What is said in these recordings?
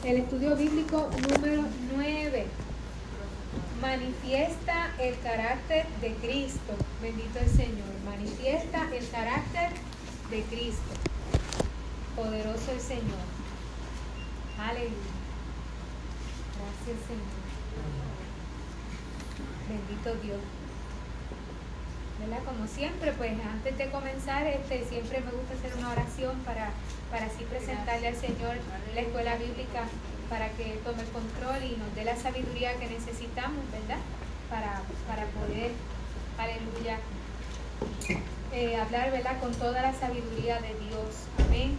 El estudio bíblico número 9. Manifiesta el carácter de Cristo. Bendito el Señor. Manifiesta el carácter de Cristo. Poderoso el Señor. Aleluya. Gracias, Señor. Bendito Dios. ¿Verdad? Como siempre, pues antes de comenzar, siempre me gusta hacer una oración para así presentarle al Señor la escuela bíblica, para que tome el control y nos dé la sabiduría que necesitamos, ¿verdad? Para poder, aleluya, hablar, ¿verdad? Con toda la sabiduría de Dios. Amén.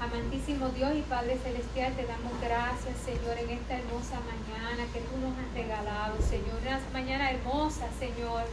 Amantísimo Dios y Padre Celestial, te damos gracias, Señor, en esta hermosa mañana que tú nos has regalado, Señor. Una mañana hermosa, Señor.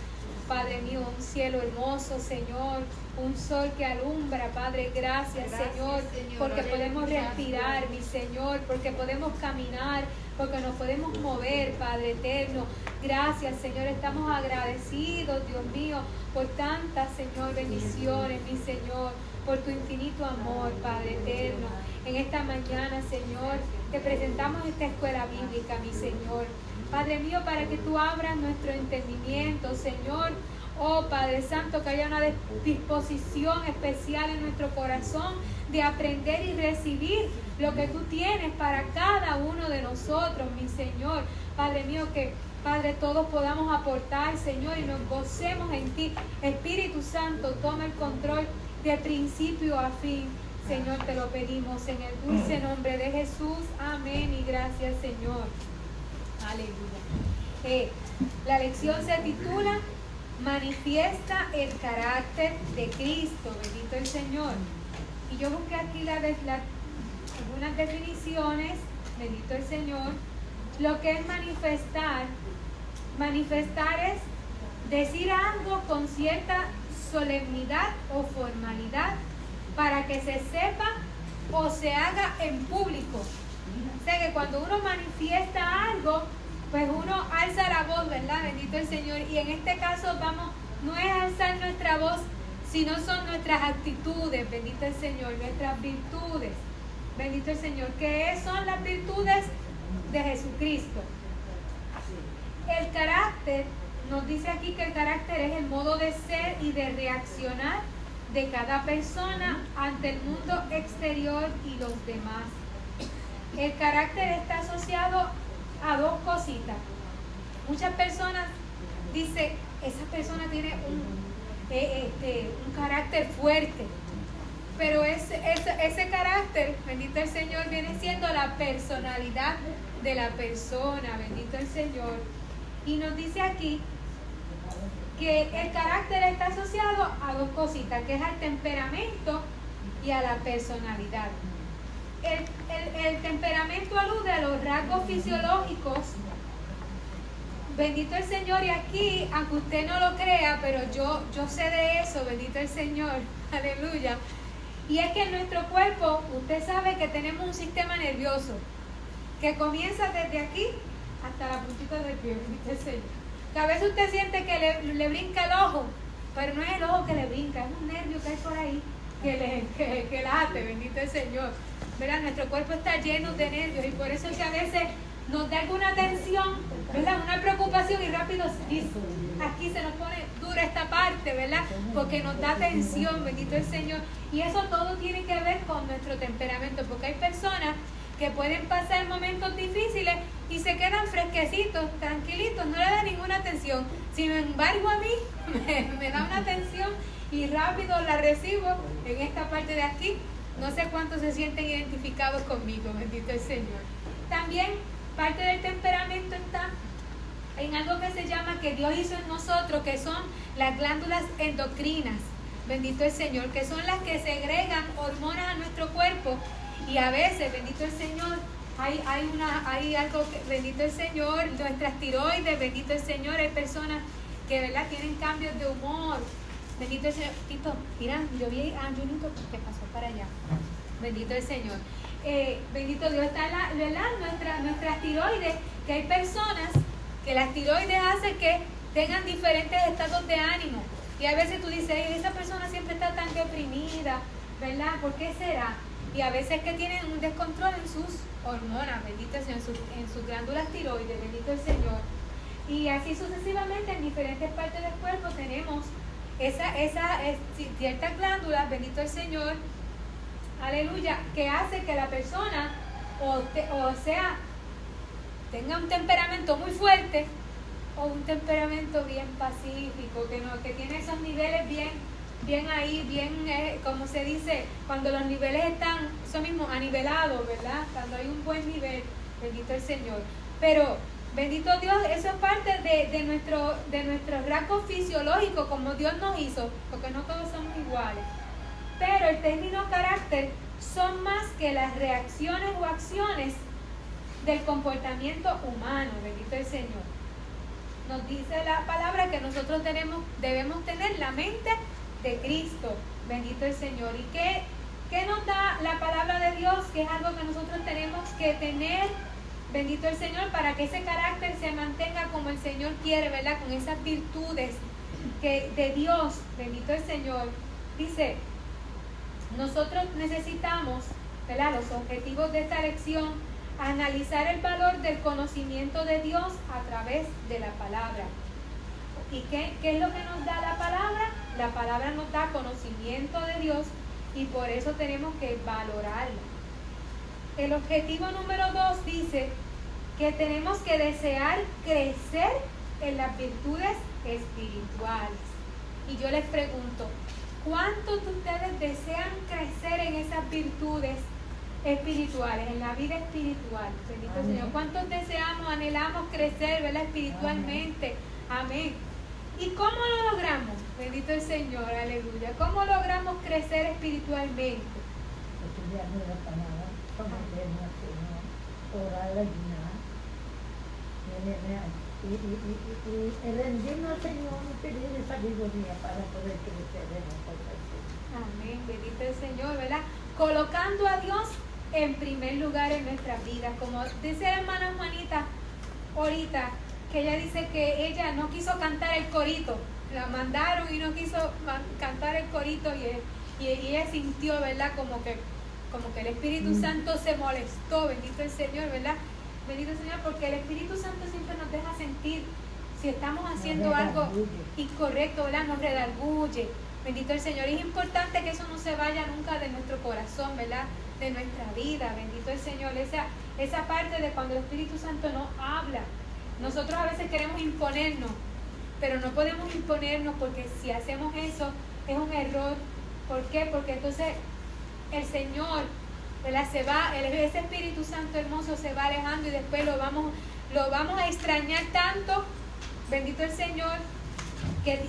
Padre mío, un cielo hermoso, Señor, un sol que alumbra, Padre, gracias, Señor, porque podemos respirar, mi Señor, porque podemos caminar, porque nos podemos mover, Padre eterno. Gracias, Señor, estamos agradecidos, Dios mío, por tantas, Señor, bendiciones, mi Señor, por tu infinito amor, Padre eterno. En esta mañana, Señor, te presentamos esta escuela bíblica, mi Señor. Padre mío, para que tú abras nuestro entendimiento, Señor. Oh, Padre Santo, que haya una disposición especial en nuestro corazón de aprender y recibir lo que tú tienes para cada uno de nosotros, mi Señor. Padre mío, que, Padre, todos podamos aportar, Señor, y nos gocemos en ti. Espíritu Santo, toma el control de principio a fin. Señor, te lo pedimos en el dulce nombre de Jesús. Amén y gracias, Señor. Aleluya. La lección se titula Manifiesta el carácter de Cristo. Bendito el Señor. Y yo busqué aquí algunas definiciones. Bendito el Señor. Lo que es manifestar. Manifestar es decir algo con cierta solemnidad o formalidad para que se sepa o se haga en público. O sea que cuando uno manifiesta algo, pues uno alza la voz, ¿verdad? Bendito el Señor. Y en este caso no es alzar nuestra voz, sino son nuestras actitudes, bendito el Señor, nuestras virtudes. Bendito el Señor. ¿Qué son las virtudes de Jesucristo? El carácter, nos dice aquí que el carácter es el modo de ser y de reaccionar de cada persona ante el mundo exterior y los demás. El carácter está asociado a dos cositas. Muchas personas dicen, esa persona tiene un carácter fuerte, pero ese carácter, bendito el Señor, viene siendo la personalidad de la persona, bendito el Señor. Y nos dice aquí que el carácter está asociado a dos cositas, que es al temperamento y a la personalidad. El temperamento alude a los rasgos fisiológicos. Bendito el Señor. Y aquí, aunque usted no lo crea, pero yo sé de eso, bendito el Señor, aleluya. Y es que en nuestro cuerpo, usted sabe que tenemos un sistema nervioso que comienza desde aquí hasta la puntita del pie, bendito el Señor. Que a veces usted siente que le brinca el ojo, pero no es el ojo que le brinca, es un nervio que hay por ahí que late, bendito el Señor. ¿Verdad? Nuestro cuerpo está lleno de nervios y por eso es que a veces nos da alguna tensión, ¿verdad? Una preocupación y rápido aquí se nos pone dura esta parte, ¿verdad? Porque nos da tensión, bendito el Señor. Y eso todo tiene que ver con nuestro temperamento, porque hay personas que pueden pasar momentos difíciles y se quedan fresquecitos, tranquilitos, no le da ninguna tensión. Sin embargo, a mí me da una tensión y rápido la recibo en esta parte de aquí. No sé cuántos se sienten identificados conmigo, bendito el Señor. También parte del temperamento está en algo que se llama, que Dios hizo en nosotros, que son las glándulas endocrinas, bendito el Señor, que son las que segregan hormonas a nuestro cuerpo. Y a veces, bendito el Señor, hay algo que, bendito el Señor, nuestras tiroides, bendito el Señor, hay personas que, ¿verdad?, tienen cambios de humor. Bendito el Señor. Tito, mira, yo vi a Junito que pasó para allá. Bendito el Señor. Bendito Dios, está nuestras tiroides, que hay personas que las tiroides hacen que tengan diferentes estados de ánimo. Y a veces tú dices, esa persona siempre está tan deprimida, ¿verdad? ¿Por qué será? Y a veces que tienen un descontrol hormonas, bendito el Señor, en sus glándulas tiroides, bendito el Señor. Y así sucesivamente en diferentes partes del cuerpo tenemos ciertas glándulas, bendito el Señor, aleluya, que hace que la persona tenga un temperamento muy fuerte o un temperamento bien pacífico, que tiene esos niveles bien ahí, como se dice, cuando los niveles están, eso mismo, anivelados, ¿verdad? Cuando hay un buen nivel, bendito el Señor. Pero, bendito Dios, eso es parte de nuestro rasgo fisiológico, como Dios nos hizo, porque no todos somos iguales. Pero el término carácter son más que las reacciones o acciones del comportamiento humano, bendito el Señor. Nos dice la palabra que nosotros debemos tener la mente de Cristo, bendito el Señor. ¿Y qué nos da la palabra de Dios? Que es algo que nosotros tenemos que tener, bendito el Señor, para que ese carácter se mantenga como el Señor quiere, ¿verdad? Con esas virtudes de Dios, bendito el Señor. Dice, nosotros necesitamos, ¿verdad? Los objetivos de esta lección: analizar el valor del conocimiento de Dios a través de la palabra. ¿Y qué es lo que nos da la palabra? La palabra nos da conocimiento de Dios y por eso tenemos que valorarla. El objetivo número 2 dice que tenemos que desear crecer en las virtudes espirituales. Y yo les pregunto, ¿cuántos de ustedes desean crecer en esas virtudes espirituales, en la vida espiritual? Bendito Señor. ¿Cuántos deseamos, anhelamos crecer, ¿verdad? Espiritualmente? Amén. ¿Y cómo lo logramos? Bendito el Señor, aleluya. ¿Cómo logramos crecer espiritualmente? Estudiando la palabra, someternos al Señor, orar, ayunar, y rendirnos al Señor y pedirle sabiduría para poder crecer en nosotros. Amén, bendito el Señor, ¿verdad? Colocando a Dios en primer lugar en nuestras vidas. Como dice la hermana Juanita ahorita, que ella dice que ella no quiso cantar el corito, la mandaron y no quiso cantar el corito y ella sintió, ¿verdad? Como que el Espíritu Santo se molestó, bendito el Señor, ¿verdad? Bendito el Señor, porque el Espíritu Santo siempre nos deja sentir si estamos haciendo algo incorrecto, ¿verdad? Nos redarguye, bendito el Señor. Y es importante que eso no se vaya nunca de nuestro corazón, ¿verdad? De nuestra vida, bendito el Señor. Esa parte de cuando el Espíritu Santo nos habla. Nosotros a veces queremos imponernos, pero no podemos imponernos, porque si hacemos eso es un error. ¿Por qué? Porque entonces el Señor, ¿verdad? Ese Espíritu Santo hermoso se va alejando y después lo vamos a extrañar tanto, bendito el Señor,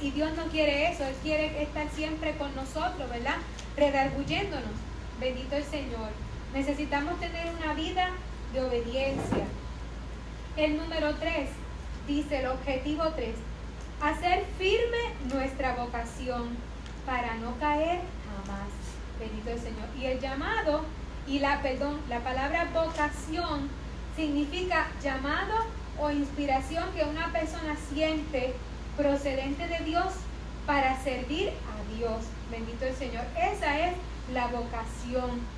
y Dios no quiere eso. Él quiere estar siempre con nosotros, ¿verdad? Redarguyéndonos, bendito el Señor. Necesitamos tener una vida de obediencia. El número 3 dice, el objetivo 3, hacer firme nuestra vocación para no caer jamás, bendito el Señor. Y el llamado, la palabra vocación significa llamado o inspiración que una persona siente procedente de Dios para servir a Dios, bendito el Señor. Esa es la vocación.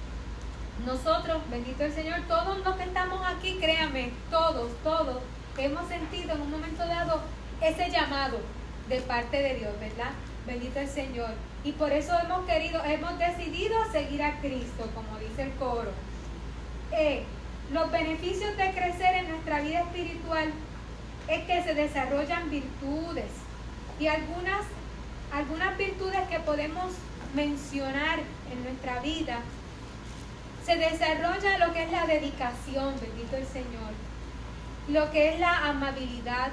Nosotros, bendito el Señor, todos los que estamos aquí, créame, todos hemos sentido en un momento dado ese llamado de parte de Dios, ¿verdad? Bendito el Señor. Y por eso hemos decidido seguir a Cristo, como dice el coro. Los beneficios de crecer en nuestra vida espiritual es que se desarrollan virtudes. Y algunas virtudes que podemos mencionar en nuestra vida: se desarrolla lo que es la dedicación, bendito el Señor, lo que es la amabilidad,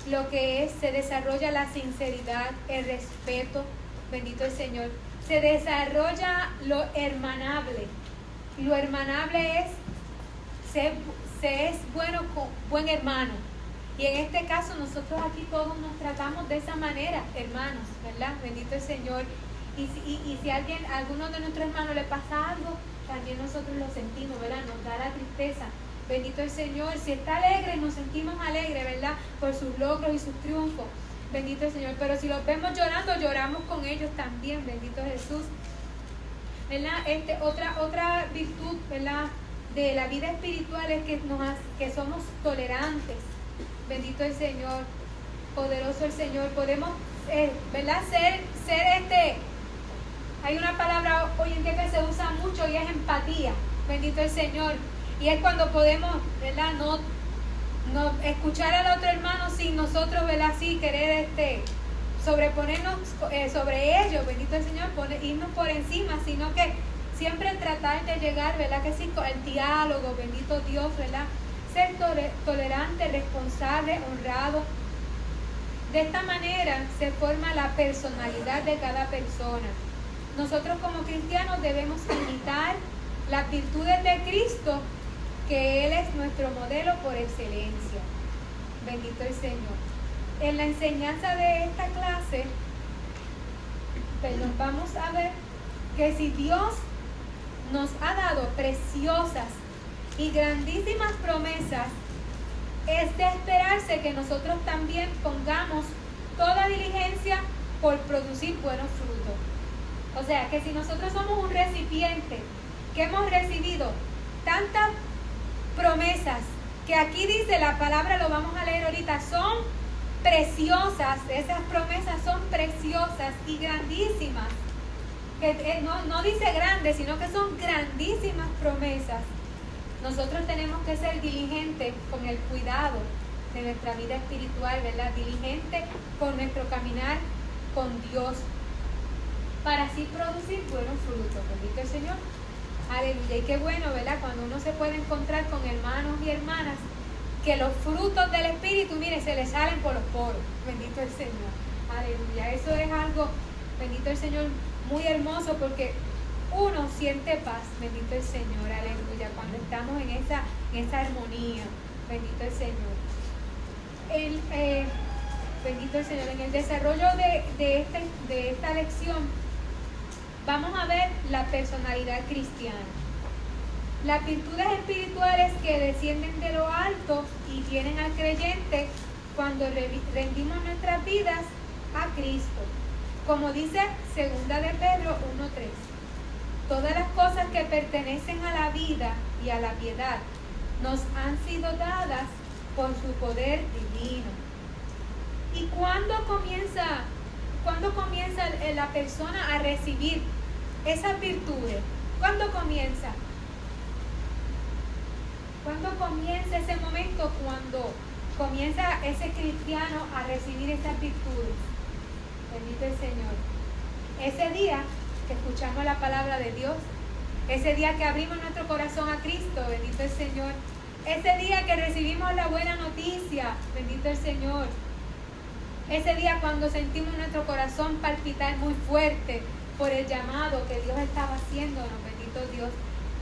se desarrolla la sinceridad, el respeto, bendito el Señor. Se desarrolla lo hermanable. Lo hermanable es buen hermano. Y en este caso nosotros aquí todos nos tratamos de esa manera, hermanos, ¿verdad? Bendito el Señor. Y si a alguno de nuestros hermanos le pasa algo, también nosotros lo sentimos, ¿verdad? Nos da la tristeza. Bendito el Señor. Si está alegre, nos sentimos alegres, ¿verdad? Por sus logros y sus triunfos. Bendito el Señor. Pero si los vemos llorando, lloramos con ellos también. Bendito Jesús. ¿Verdad? Otra virtud, ¿verdad? de la vida espiritual es que somos tolerantes. Bendito el Señor, poderoso el Señor. Podemos, ¿verdad? Ser hay una palabra hoy en día que se usa mucho y es empatía. Bendito el Señor. Y es cuando podemos, ¿verdad? No escuchar al otro hermano sin nosotros, ¿verdad? Sí, querer sobreponernos sobre ellos, bendito el Señor, irnos por encima, sino que siempre tratar de llegar, ¿verdad? Que sí, el diálogo, bendito Dios, ¿verdad? Ser tolerante, responsable, honrado. De esta manera se forma la personalidad de cada persona. Nosotros como cristianos debemos imitar las virtudes de Cristo, que Él es nuestro modelo por excelencia. Bendito el Señor. En la enseñanza de esta clase, vamos a ver que si Dios nos ha dado preciosas y grandísimas promesas, es de esperarse que nosotros también pongamos toda diligencia por producir buenos frutos. O sea, que si nosotros somos un recipiente que hemos recibido tantas promesas, que aquí dice la palabra, lo vamos a leer ahorita, son preciosas, esas promesas son preciosas y grandísimas, que no dice grandes, sino que son grandísimas promesas. Nosotros tenemos que ser diligentes con el cuidado de nuestra vida espiritual, ¿verdad? Diligentes con nuestro caminar con Dios, para así producir buenos frutos. Bendito el Señor. Aleluya. Y qué bueno, ¿verdad? Cuando uno se puede encontrar con hermanos y hermanas que los frutos del Espíritu, mire, se les salen por los poros. Bendito el Señor. Aleluya. Eso es algo, bendito el Señor, muy hermoso, porque uno siente paz. Bendito el Señor. Aleluya. Cuando estamos en esa armonía. Bendito el Señor. Bendito el Señor. En el desarrollo de esta lección, vamos a ver la personalidad cristiana. Las virtudes espirituales que descienden de lo alto y vienen al creyente cuando rendimos nuestras vidas a Cristo. Como dice 2 de Pedro 1:3. Todas las cosas que pertenecen a la vida y a la piedad nos han sido dadas por su poder divino. ¿Y cuándo comienza la persona a recibir esas virtudes? ¿Cuándo comienza? ¿Cuándo comienza ese momento? Cuando comienza ese cristiano a recibir esas virtudes. Bendito el Señor. Ese día que escuchamos la palabra de Dios, ese día que abrimos nuestro corazón a Cristo, bendito el Señor. Ese día que recibimos la buena noticia, bendito el Señor. Ese día cuando sentimos nuestro corazón palpitar muy fuerte por el llamado que Dios estaba haciéndonos, bendito Dios.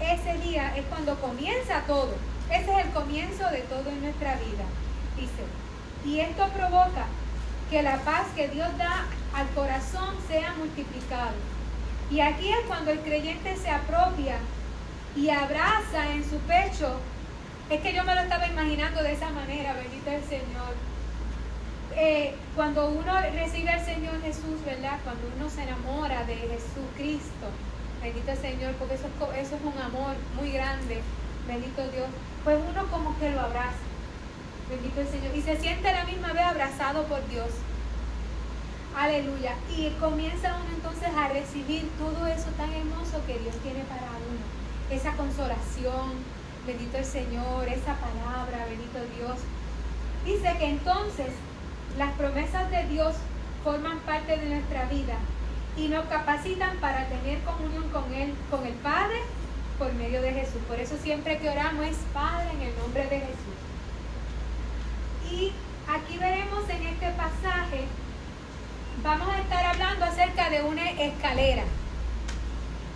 Ese día es cuando comienza todo. Ese es el comienzo de todo en nuestra vida. Dice, y esto provoca que la paz que Dios da al corazón sea multiplicado. Y aquí es cuando el creyente se apropia y abraza en su pecho. Es que yo me lo estaba imaginando de esa manera, bendito el Señor. Cuando uno recibe al Señor Jesús, ¿verdad? Cuando uno se enamora de Jesucristo, bendito el Señor, porque eso es un amor muy grande, bendito Dios, pues uno como que lo abraza, bendito el Señor, y se siente a la misma vez abrazado por Dios. Aleluya. Y comienza uno entonces a recibir todo eso tan hermoso que Dios tiene para uno, esa consolación, bendito el Señor, esa palabra, bendito Dios. Dice que entonces las promesas de Dios forman parte de nuestra vida y nos capacitan para tener comunión con Él, con el Padre, por medio de Jesús. Por eso siempre que oramos es Padre, en el nombre de Jesús. Y aquí veremos en este pasaje, vamos a estar hablando acerca de una escalera.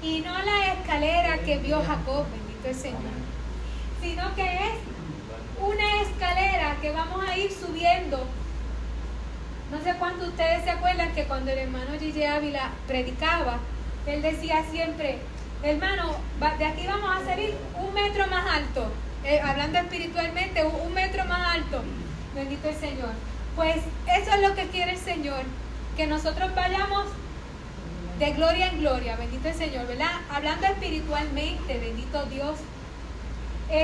Y no la escalera que vio Jacob, bendito el Señor, sino que es una escalera que vamos a ir subiendo. No sé cuántos de ustedes se acuerdan que cuando el hermano Gigi Ávila predicaba, él decía siempre, hermano, de aquí vamos a salir 1 metro más alto, hablando espiritualmente, 1 metro más alto, bendito el Señor. Pues eso es lo que quiere el Señor, que nosotros vayamos de gloria en gloria, bendito el Señor, ¿verdad? Hablando espiritualmente, bendito Dios.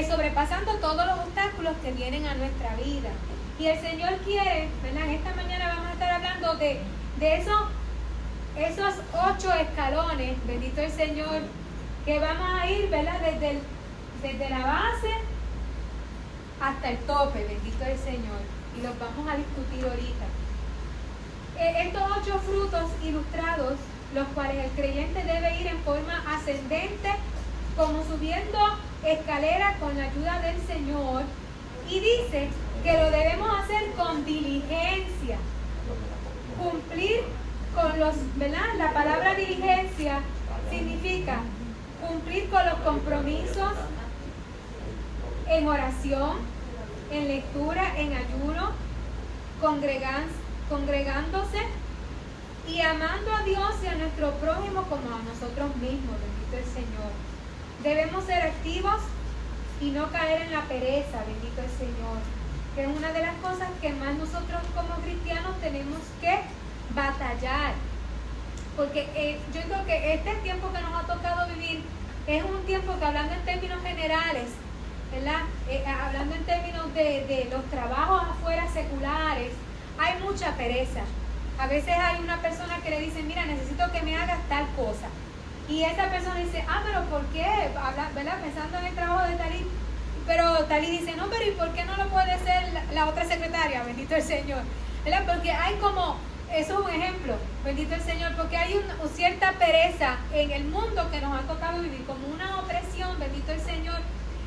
sobrepasando todos los obstáculos que vienen a nuestra vida. Y el Señor quiere, ¿verdad? Esta mañana vamos a estar hablando de esos 8 escalones, bendito el Señor, que vamos a ir, ¿verdad? Desde la base hasta el tope, bendito el Señor. Y los vamos a discutir ahorita. Estos 8 frutos ilustrados, los cuales el creyente debe ir en forma ascendente, como subiendo escaleras con la ayuda del Señor, y dice que lo debemos hacer con diligencia, cumplir con los, ¿verdad? La palabra diligencia significa cumplir con los compromisos en oración, en lectura, en ayuno, congregándose y amando a Dios y a nuestro prójimo como a nosotros mismos, bendito el Señor. Debemos ser activos y no caer en la pereza, bendito el Señor, que es una de las cosas que más nosotros como cristianos tenemos que batallar. Porque yo creo que este tiempo que nos ha tocado vivir es un tiempo que, hablando en términos generales, ¿verdad? Hablando en términos de los trabajos afuera seculares, hay mucha pereza. A veces hay una persona que le dice, mira, necesito que me hagas tal cosa. Y esa persona dice, pero ¿por qué? ¿Verdad? Pensando en el trabajo de Talí. Pero Talí dice, no, pero ¿y por qué no lo puede hacer la otra secretaria? Bendito el Señor. ¿Verdad? Porque hay como, eso es un ejemplo, bendito el Señor, porque hay una cierta pereza en el mundo que nos ha tocado vivir, como una opresión, bendito el Señor,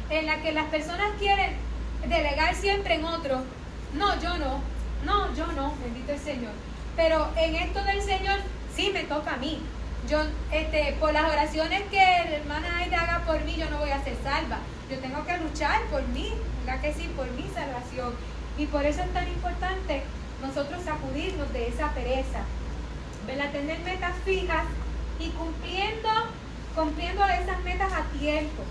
en la que las personas quieren delegar siempre en otros. No, yo no, bendito el Señor. Pero en esto del Señor sí me toca a mí. Yo, por las oraciones que la hermana Aida haga por mí, yo no voy a ser salva. Yo tengo que luchar por mí, ¿verdad que sí? Por mi salvación. Y por eso es tan importante nosotros sacudirnos de esa pereza, ¿verdad? Tener metas fijas y cumpliendo esas metas a tiempo.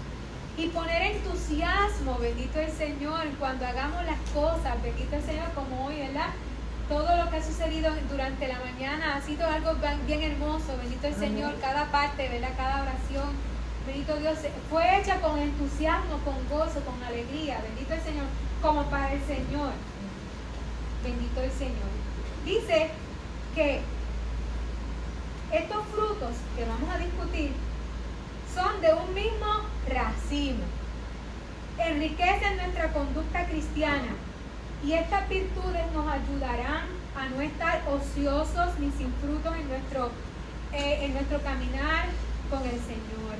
Y poner entusiasmo, bendito el Señor, cuando hagamos las cosas, bendito el Señor, como hoy, ¿verdad? Todo lo que ha sucedido durante la mañana ha sido algo bien hermoso, bendito el Señor, cada parte, ¿verdad? Cada oración, bendito Dios, fue hecha con entusiasmo, con gozo, con alegría, bendito el Señor, como para el Señor, bendito el Señor. Dice que estos frutos que vamos a discutir son de un mismo racimo, enriquecen nuestra conducta cristiana. Y estas virtudes nos ayudarán a no estar ociosos ni sin frutos en nuestro caminar con el Señor.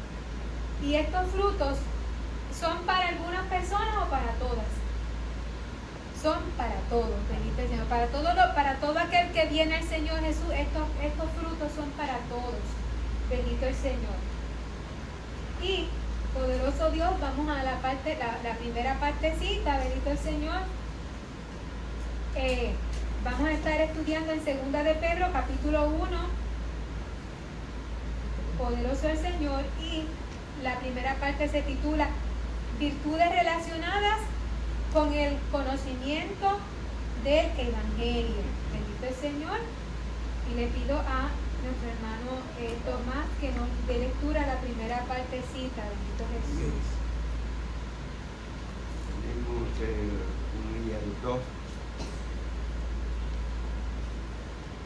Y estos frutos son para algunas personas o para todas. Son para todos, bendito el Señor. Para todo aquel que viene al Señor Jesús, estos frutos son para todos. Bendito el Señor. Y poderoso Dios, vamos a la primera partecita, bendito el Señor. Vamos a estar estudiando en 2 de Pedro, capítulo 1, poderoso el Señor, y la primera parte se titula Virtudes relacionadas con el conocimiento del Evangelio. Bendito el Señor, y le pido a nuestro hermano Tomás que nos dé lectura a la primera partecita. Bendito Jesús. Tenemos el 1 y el 2.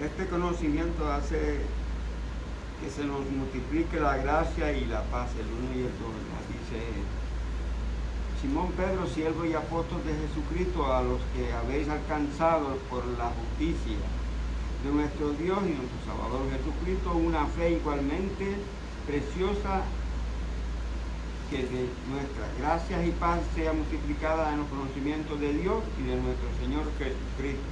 Este conocimiento hace que se nos multiplique la gracia y la paz, el 1 y el 2. Dice Simón Pedro, siervo y apóstol de Jesucristo, a los que habéis alcanzado por la justicia de nuestro Dios y nuestro Salvador Jesucristo, una fe igualmente preciosa, que de nuestras gracias y paz sea multiplicada en los conocimientos de Dios y de nuestro Señor Jesucristo.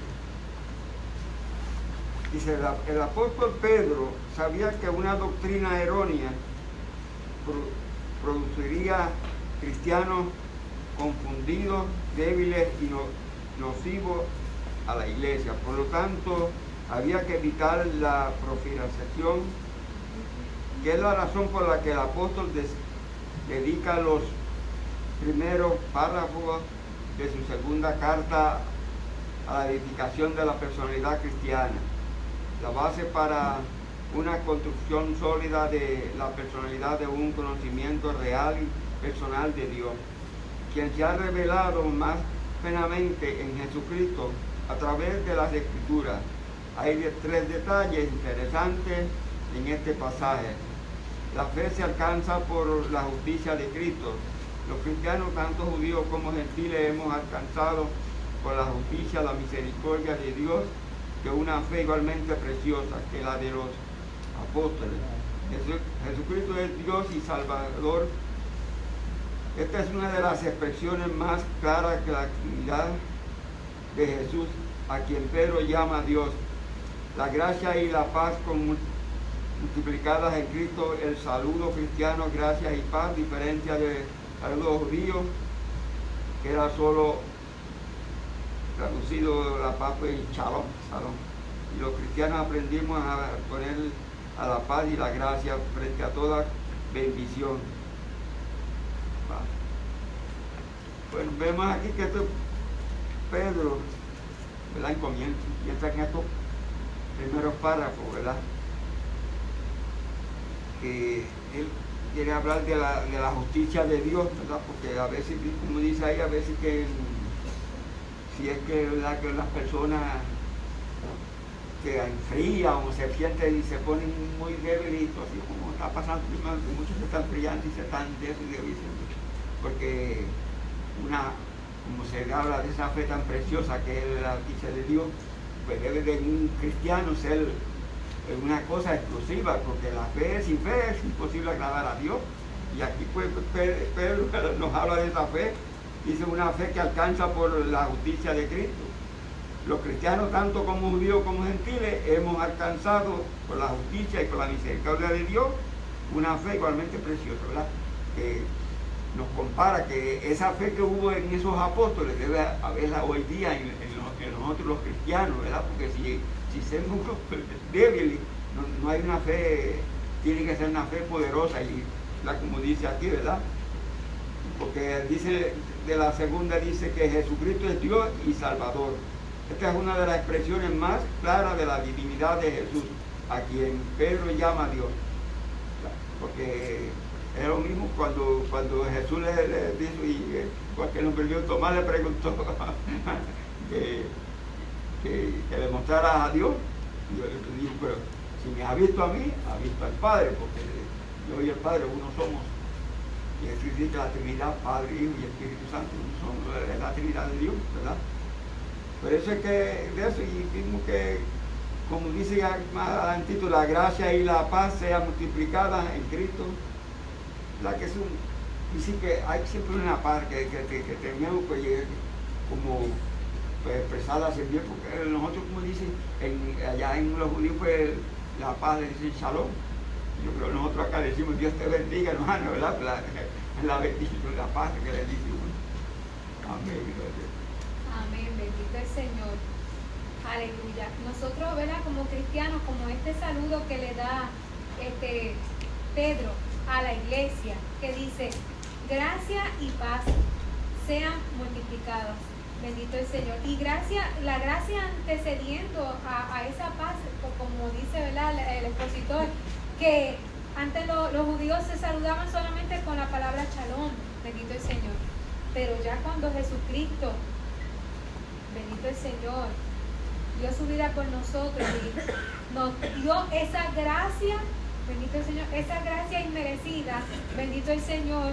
Dice, el apóstol Pedro sabía que una doctrina errónea produciría cristianos confundidos, débiles y nocivos a la iglesia. Por lo tanto, había que evitar la profanación, que es la razón por la que el apóstol dedica los primeros párrafos de su segunda carta a la edificación de la personalidad cristiana, la base para una construcción sólida de la personalidad de un conocimiento real y personal de Dios. quien se ha revelado más plenamente en Jesucristo a través de las Escrituras. Hay tres detalles interesantes en este pasaje. La fe se alcanza por la justicia de Cristo. Los cristianos, tanto judíos como gentiles, hemos alcanzado por la justicia, la misericordia de Dios, que una fe igualmente preciosa que la de los apóstoles. Jesucristo es Dios y Salvador. Esta es una de las expresiones más claras de la Trinidad de Jesús, a quien Pedro llama Dios. La gracia y la paz multiplicadas en Cristo, el saludo cristiano, gracia y paz, diferencia de saludos judíos, que era solo traducido la paz en shalom. Y los cristianos aprendimos a poner a la paz y la gracia frente a toda bendición. Bueno, vemos aquí que esto Pedro, ¿verdad? Piensa en estos primeros párrafos, ¿verdad? Que él quiere hablar de la justicia de Dios, ¿verdad? Porque a veces, como dice ahí, a veces que si es que, ¿verdad?, que las personas que enfrían o se sienten y se ponen muy débilitos, así como está pasando, muchos se están enfriando y se están diciendo, porque como se habla de esa fe tan preciosa que es la justicia de Dios, pues debe de un cristiano ser una cosa exclusiva, porque la fe, sin fe es imposible agradar a Dios. Y aquí pues Pedro nos habla de esa fe, dice una fe que alcanza por la justicia de Cristo. Los cristianos, tanto como judíos como gentiles, hemos alcanzado por la justicia y por la misericordia de Dios una fe igualmente preciosa, ¿verdad? Que nos compara que esa fe que hubo en esos apóstoles debe haberla hoy día en nosotros los cristianos, ¿verdad? Porque si somos débiles, no hay una fe, tiene que ser una fe poderosa, y como dice aquí, ¿verdad? Porque dice, de la segunda dice que Jesucristo es Dios y Salvador. Esta es una de las expresiones más claras de la divinidad de Jesús, a quien Pedro llama Dios. Porque es lo mismo cuando Jesús le dijo, y porque el hombre Tomás le preguntó que le mostrara a Dios. Y yo le digo, pero si me ha visto a mí, ha visto al Padre, porque yo y el Padre uno somos. Y eso dice que la Trinidad, Padre, Hijo y Espíritu Santo, son la Trinidad de Dios, ¿verdad? Por eso es que de eso, y vimos que, como dice más adelantito, la gracia y la paz sean multiplicadas en Cristo. La que es dice que hay siempre una paz que tenemos que como pues, expresada hacia Dios, porque nosotros, como dicen, allá en los judíos, pues la paz le dicen shalom. Yo creo que nosotros acá le decimos Dios te bendiga, hermano, ¿verdad? La bendición, la paz que le dice uno. Amén. Amén, bendito el Señor. Aleluya. Nosotros, ¿verdad? Como cristianos, como este saludo que le da Pedro a la iglesia, que dice, gracia y paz sean multiplicadas. Bendito el Señor. Y la gracia antecediendo a esa paz, como dice, ¿verdad?, el expositor, que antes los judíos se saludaban solamente con la palabra shalom, bendito el Señor. Pero ya cuando Jesucristo, bendito el Señor, dio su vida por nosotros y nos dio esa gracia, bendito el Señor, esa gracia inmerecida, bendito el Señor.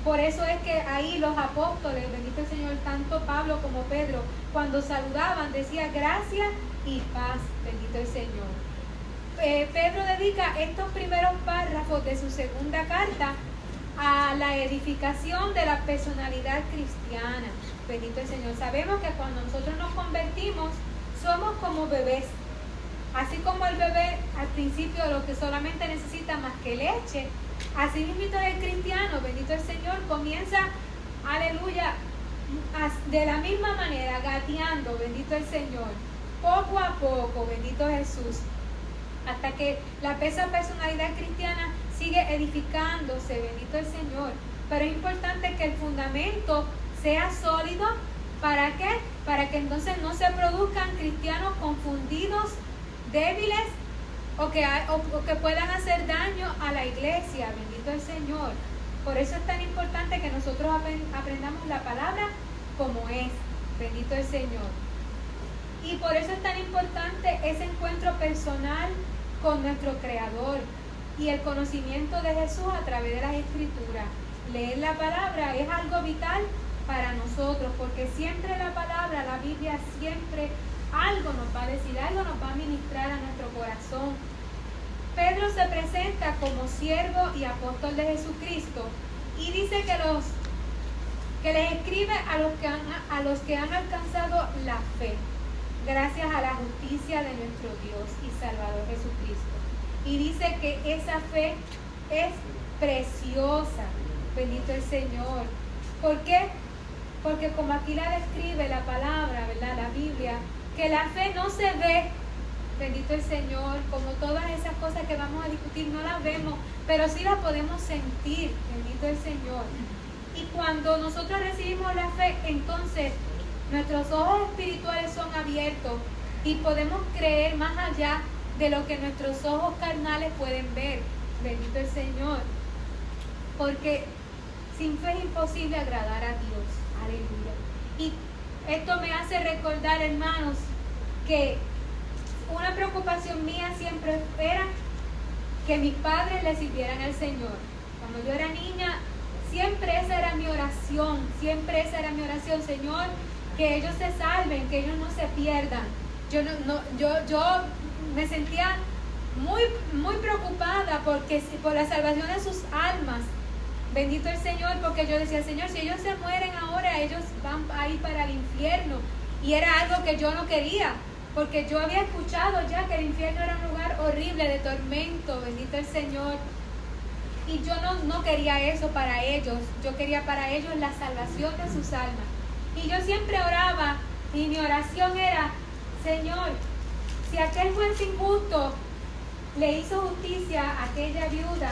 Por eso es que ahí los apóstoles, bendito el Señor, tanto Pablo como Pedro, cuando saludaban, decía gracia y paz, bendito el Señor. Pedro dedica estos primeros párrafos de su segunda carta a la edificación de la personalidad cristiana, bendito el Señor. Sabemos que cuando nosotros nos convertimos, somos como bebés. Así como el bebé al principio lo que solamente necesita más que leche, así mismo el cristiano, bendito el Señor, comienza, aleluya, de la misma manera, gateando, bendito el Señor, poco a poco, bendito Jesús, hasta que esa personalidad cristiana sigue edificándose, bendito el Señor. Pero es importante que el fundamento sea sólido. ¿Para qué? Para que entonces no se produzcan cristianos confundidos, débiles, o que puedan hacer daño a la iglesia, bendito el Señor. Por eso es tan importante que nosotros aprendamos la palabra como es. Bendito el Señor. Y por eso es tan importante ese encuentro personal con nuestro Creador y el conocimiento de Jesús a través de las Escrituras. Leer la palabra es algo vital para nosotros, porque siempre la palabra, la Biblia, siempre algo nos va a decir, algo nos va a ministrar a nuestro corazón. Pedro se presenta como siervo y apóstol de Jesucristo y dice que les escribe a los que han alcanzado la fe, gracias a la justicia de nuestro Dios y Salvador Jesucristo. Y dice que esa fe es preciosa. Bendito el Señor. ¿Por qué? Porque como aquí la describe la palabra, ¿verdad? La Biblia, que la fe no se ve. Bendito el Señor. Como todas esas cosas que vamos a discutir, no las vemos, pero sí las podemos sentir. Bendito el Señor. Y cuando nosotros recibimos la fe, entonces nuestros ojos espirituales son abiertos y podemos creer más allá de lo que nuestros ojos carnales pueden ver. Bendito el Señor. Porque sin fe es imposible agradar a Dios. Aleluya. Y esto me hace recordar, hermanos, que una preocupación mía siempre era que mis padres le sirvieran al Señor. Cuando yo era niña, siempre esa era mi oración. Siempre esa era mi oración. Señor, que ellos se salven, que ellos no se pierdan. Yo me sentía muy preocupada por la salvación de sus almas. Bendito el Señor, porque yo decía, Señor, si ellos se mueren ahora, ellos van a ir para el infierno. Y era algo que yo no quería, porque yo había escuchado ya que el infierno era un lugar horrible de tormento. Bendito el Señor. Y yo no quería eso para ellos. Yo quería para ellos la salvación de sus almas. Y yo siempre oraba, y mi oración era, Señor, si aquel juez injusto le hizo justicia a aquella viuda,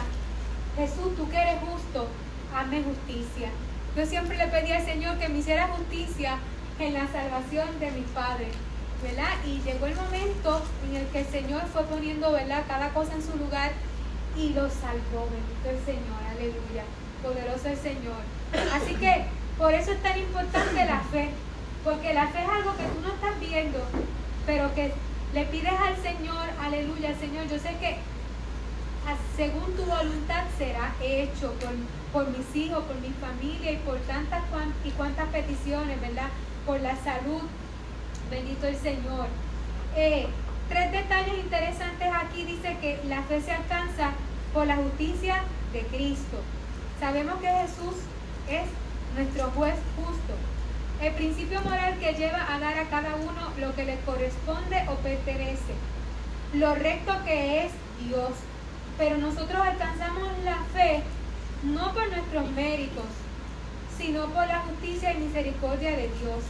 Jesús, tú que eres justo, hazme justicia. Yo siempre le pedí al Señor que me hiciera justicia en la salvación de mis padres, ¿verdad? Y llegó el momento en el que el Señor fue poniendo, ¿verdad?, cada cosa en su lugar y los salvó. Bendito el Señor, aleluya, poderoso el Señor. Así que por eso es tan importante la fe, porque la fe es algo que tú no estás viendo, pero que le pides al Señor, aleluya, Señor, yo sé que según tu voluntad será hecho por mis hijos, por mi familia y por tantas y cuantas peticiones, ¿verdad? Por la salud. Bendito el Señor. 3 detalles interesantes aquí. Dice que la fe se alcanza por la justicia de Cristo. Sabemos que Jesús es nuestro juez justo. El principio moral que lleva a dar a cada uno lo que le corresponde o pertenece. Lo recto que es Dios. Pero nosotros alcanzamos la fe no por nuestros méritos, sino por la justicia y misericordia de Dios.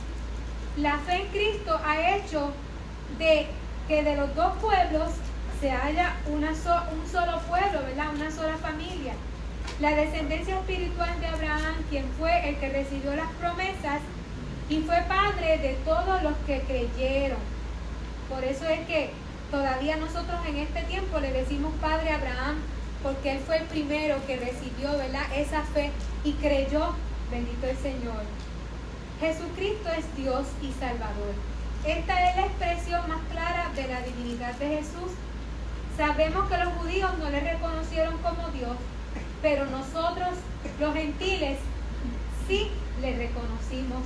La fe en Cristo ha hecho que de los dos pueblos se haya un solo pueblo, ¿verdad? Una sola familia. La descendencia espiritual de Abraham, quien fue el que recibió las promesas y fue padre de todos los que creyeron. Por eso es que todavía nosotros en este tiempo le decimos Padre Abraham, porque él fue el primero que recibió, ¿verdad?, esa fe y creyó. Bendito el Señor. Jesucristo es Dios y Salvador. Esta es la expresión más clara de la divinidad de Jesús. Sabemos que los judíos no le reconocieron como Dios, pero nosotros, los gentiles, sí le reconocimos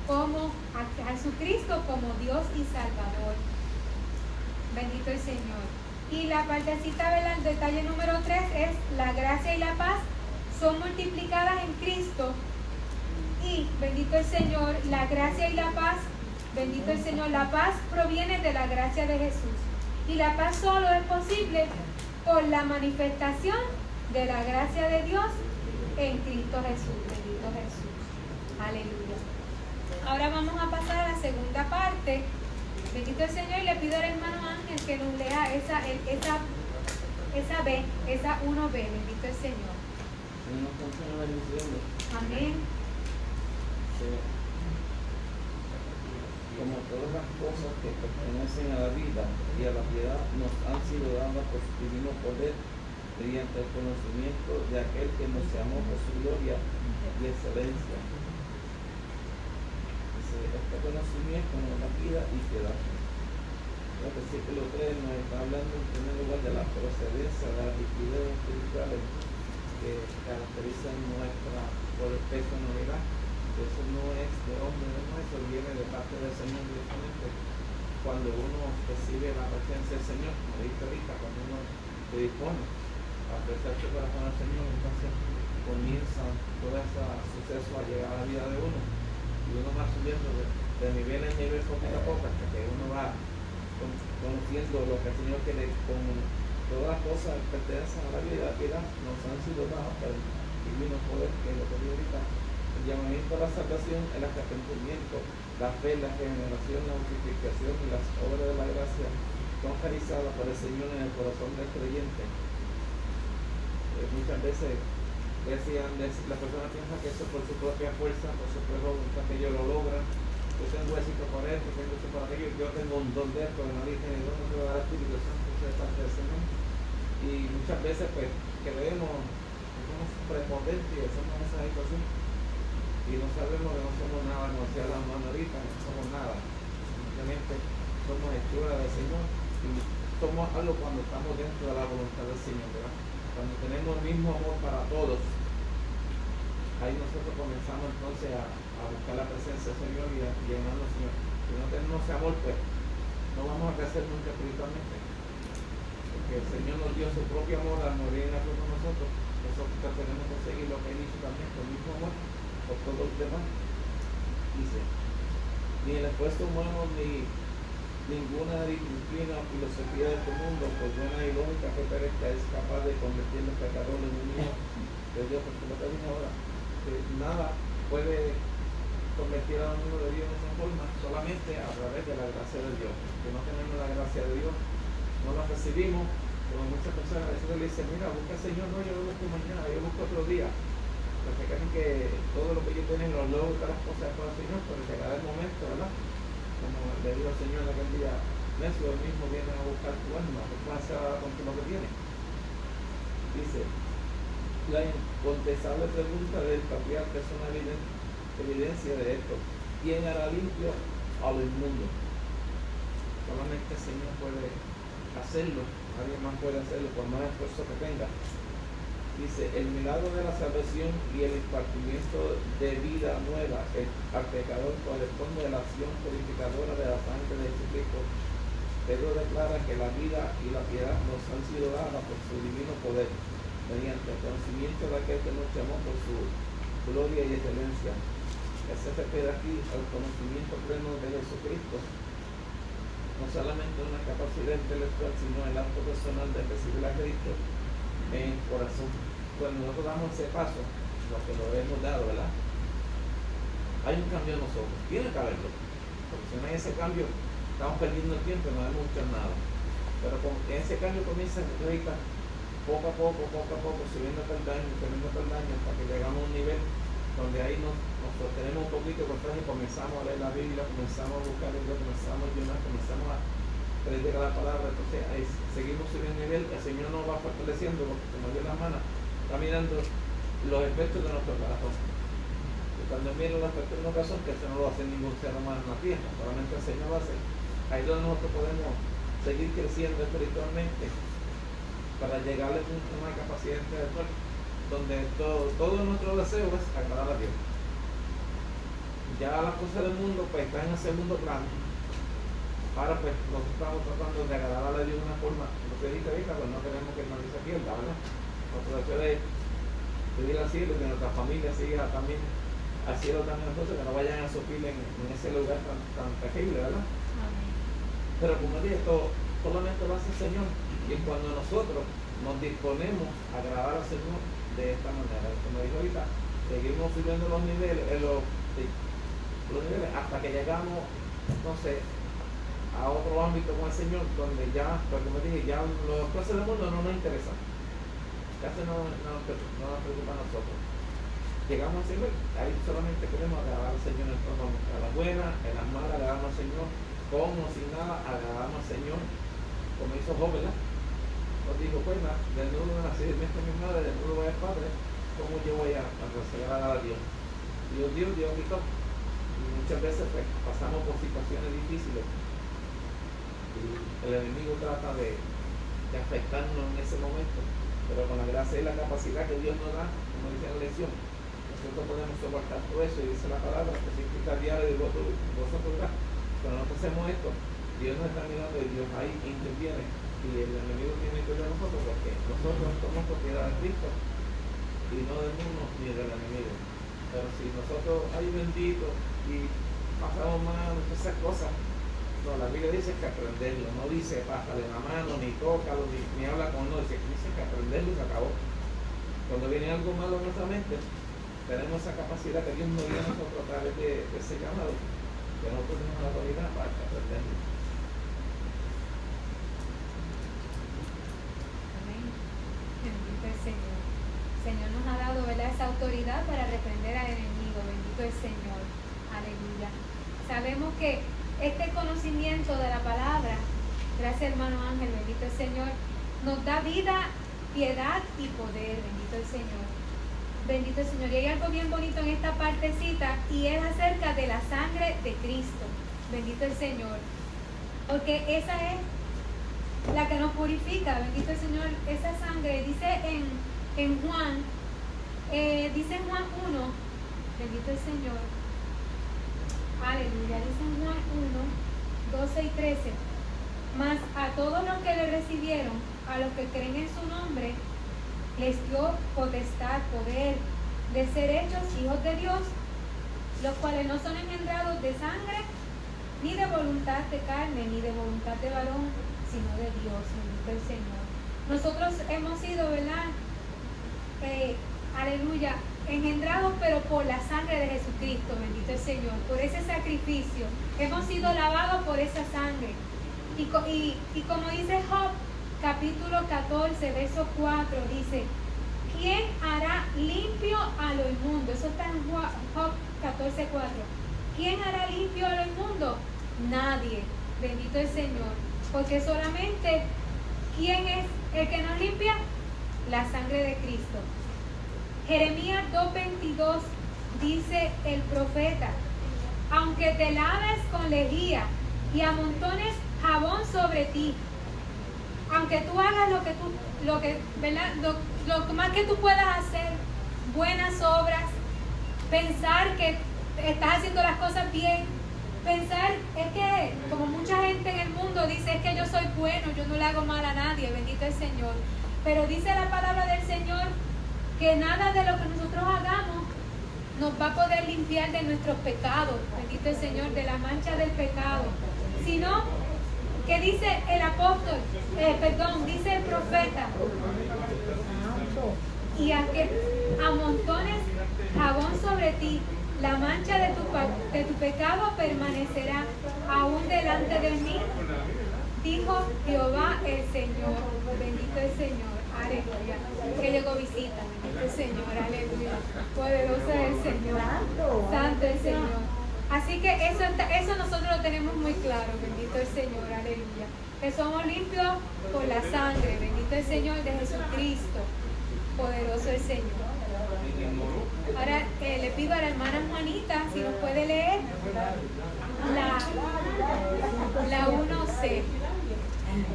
como a Jesucristo como Dios y Salvador. Bendito el Señor. Y la partecita, ¿verdad?, el detalle número 3 es la gracia y la paz son multiplicadas en Cristo. Y bendito el Señor, la gracia y la paz, bendito el Señor, la paz proviene de la gracia de Jesús. Y la paz solo es posible por la manifestación de la gracia de Dios en Cristo Jesús. Bendito Jesús. Aleluya. Ahora vamos a pasar a la segunda parte. Bendito el Señor, y le pido al hermano Ángel que nos lea esa B, esa 1B. Bendito el Señor. Amén. Como todas las cosas que pertenecen a la vida y a la piedad nos han sido dadas por su divino poder, mediante el conocimiento de aquel que nos llamó por su gloria y excelencia. Este conocimiento nos da vida y piedad. El versículo 3 nos está hablando en primer lugar de la procedencia, de las actividades espirituales que caracterizan nuestra por el peso en realidad. Eso no es de hombre, no, eso viene de parte del Señor directamente. Cuando uno recibe la presencia del Señor, como dije ahorita, cuando uno se dispone a prestar su corazón al Señor, entonces comienza todo ese suceso a llegar a la vida de uno. Y uno va subiendo de nivel en nivel poquito a poco hasta que uno va conociendo lo que el Señor quiere. Con todas las cosas que pertenecen a la vida y la piedad nos han sido dadas por el divino poder, que es lo que digo ahorita. El llamamiento a la salvación, el arrepentimiento, la fe, la regeneración, la justificación y las obras de la gracia son realizadas por el Señor en el corazón del creyente. Muchas veces la persona piensa que eso por su propia fuerza, por su propia voluntad, que ellos lo logran. Yo tengo éxito por esto, tengo éxito por aquello, yo tengo un don de esto, que nadie tiene don, no se va a dar el Espíritu Santo, eso es parte del Señor. Y muchas veces pues creemos que somos prepotentes y hacemos esa situación y no sabemos que no somos nada, no sea la mano ahorita, no somos nada. Simplemente somos hechura del Señor y somos algo cuando estamos dentro de la voluntad del Señor, ¿verdad? Cuando tenemos el mismo amor para todos, ahí nosotros comenzamos entonces a buscar la presencia del Señor y a llenarnos al Señor. Si no tenemos ese amor, pues no vamos a crecer nunca espiritualmente. Porque el Señor nos dio su propio amor al morir en la cruz con nosotros. Nosotros tenemos que seguir lo que Él hizo también con el mismo amor por todos los demás. Dice, ni el esfuerzo humano ni ninguna disciplina o filosofía de este mundo, por buena y lógica que parezca, es capaz de convertir los pecadores en niños de Dios. Porque lo que dije ahora, que nada puede convertir a los niños de Dios de esa forma, solamente a través de la gracia de Dios. Que no tenemos la gracia de Dios, no la recibimos. Como muchas personas a veces le dicen, mira, busca al Señor, no, yo lo busco mañana, yo lo busco otro día. Porque creen que todo lo que ellos tienen lo logran, todas las cosas para el Señor, pero llegará el momento, ¿verdad? Como le digo al Señor aquel día, necio, él mismo viene a buscar tu alma, que puedas hacer ahora con lo que tienes. Dice, la incontestable pregunta del patriarca es una evidencia de esto. ¿Quién hará limpio a lo inmundo? Solamente el Señor puede hacerlo, nadie más puede hacerlo, por más esfuerzo que tenga. Dice, el milagro de la salvación y el impartimiento de vida nueva al pecador corresponde a la acción purificadora de la sangre de Jesucristo. Pedro declara que la vida y la piedad nos han sido dadas por su divino poder, mediante el conocimiento de aquel que nos llamó por su gloria y excelencia. Que se refiere aquí al conocimiento pleno de Jesucristo, no solamente una capacidad intelectual, sino el acto personal de recibir a Cristo en el corazón. Cuando nosotros damos ese paso, lo que lo hemos dado, ¿verdad? Hay un cambio en nosotros, tiene que haberlo, porque si no hay ese cambio, estamos perdiendo el tiempo y no hemos hecho nada. Pero ese cambio comienza ahorita, poco a poco, subiendo peldaño, hasta que llegamos a un nivel donde ahí nos sostenemos un poquito con y comenzamos a leer la Biblia, comenzamos a buscar el Dios, comenzamos a ayunar, comenzamos a predicar la palabra. Entonces ahí seguimos subiendo el nivel, el Señor nos va fortaleciendo, porque como Dios la mano está mirando los efectos de nuestro corazón. Y cuando mira los efectos de nuestro corazón, que eso no lo hace ningún ser humano en la tierra, solamente el Señor lo hace. Ahí es donde nosotros podemos seguir creciendo espiritualmente para llegarle a una capacidad intelectual donde todo nuestro deseo es agradar a Dios. Ya las cosas del mundo pues están en el segundo plano. Ahora pues nosotros estamos tratando de agradar a Dios de una forma, lo que dice ahorita, pues no queremos que nadie se pierda, ¿verdad? Nuestro deseo es pedir al cielo, que nuestra familia siga también al cielo también nosotros, que no vayan a sufrir en ese lugar tan terrible, ¿verdad? Amén. Pero como dije, esto solamente lo hace el Señor, y cuando nosotros nos disponemos a agradar al Señor de esta manera, como dijo ahorita, seguimos subiendo los niveles, hasta que llegamos, entonces, a otro ámbito con el Señor, donde ya, pues como dije, ya los cosas del mundo no nos interesan, casi no nos preocupa a nosotros. Llegamos a Señor, ahí solamente queremos agradar al Señor en todo momento, a las buenas, en las malas, agradamos al Señor, con o sin nada, agradamos al Señor, como hizo Job, ¿verdad? os dijo, pues desnudo nací de mi madre, desnudo voy al Padre, ¿cómo yo voy a consagrar a Dios? Dios dio, Dios quitó. Y muchas veces pues, pasamos por situaciones difíciles y el enemigo trata de afectarnos en ese momento, pero con la gracia y la capacidad que Dios nos da, como dice la lección, nosotros podemos soportar todo eso. Y dice la palabra que si quita diario de vosotros, cuando nosotros hacemos esto, Dios nos está mirando y Dios ahí interviene, y el enemigo tiene que ver a nosotros, porque nosotros somos propiedad de Cristo y no del mundo ni del enemigo. Pero si nosotros hay bendito y pasamos mal, esas cosas, no, la Biblia dice que aprenderlo, no dice pásale la mano, ni tócalo, ni habla con uno, dice que aprenderlo y se acabó. Cuando viene algo malo en nuestra mente, tenemos esa capacidad que Dios nos dio a nosotros a través de ese llamado, que nosotros tenemos la autoridad para aprenderlo. Amén. Bendito el Señor. El Señor nos ha dado, ¿verdad?, esa autoridad para reprender al enemigo. Bendito el Señor. Aleluya. Sabemos que este conocimiento de la palabra, gracias hermano Ángel, bendito el Señor, nos da vida, piedad y poder. Bendito el Señor. Bendito el Señor. Y hay algo bien bonito en esta partecita, y es acerca de la sangre de Cristo. Bendito el Señor. Porque esa es la que nos purifica. Bendito el Señor. Esa sangre dice en Juan, dice en Juan 1, bendito el Señor. Aleluya. Dice en Juan 1, 12 y 13. Mas a todos los que le recibieron, a los que creen en su nombre, les dio potestad, poder de ser hechos hijos de Dios, los cuales no son engendrados de sangre, ni de voluntad de carne, ni de voluntad de varón, sino de Dios. Bendito el Señor. Nosotros hemos sido, ¿verdad? Aleluya, engendrados, pero por la sangre de Jesucristo. Bendito el Señor, por ese sacrificio. Hemos sido lavados por esa sangre. Y como dice Job, capítulo 14, verso 4, dice: ¿quién hará limpio a lo inmundo? Eso está en Job 14, 4. ¿Quién hará limpio a lo inmundo? Nadie. Bendito el Señor. Porque solamente, ¿quién es el que nos limpia? La sangre de Cristo. Jeremías 2:22 dice el profeta: aunque te laves con lejía y amontones jabón sobre ti, aunque tú hagas lo más que tú puedas hacer, buenas obras, pensar que estás haciendo las cosas bien, pensar, es que como mucha gente en el mundo dice, es que yo soy bueno, yo no le hago mal a nadie, bendito el Señor. Pero dice la palabra del Señor que nada de lo que nosotros hagamos nos va a poder limpiar de nuestros pecados, bendito el Señor, de la mancha del pecado, sino que dice el apóstol, dice el profeta, y a que amontones jabón sobre ti, la mancha de tu pecado permanecerá aún delante de mí, dijo Jehová el Señor. Bendito el Señor, aleluya. Que llegó visita, bendito el Señor, aleluya. Poderoso es el Señor, santo el Señor. Así que eso nosotros lo tenemos muy claro, bendito el Señor, aleluya. Que somos limpios por la sangre, bendito el Señor de Jesucristo. Poderoso el Señor. Ahora le pido a la hermana Juanita si nos puede leer la 1C.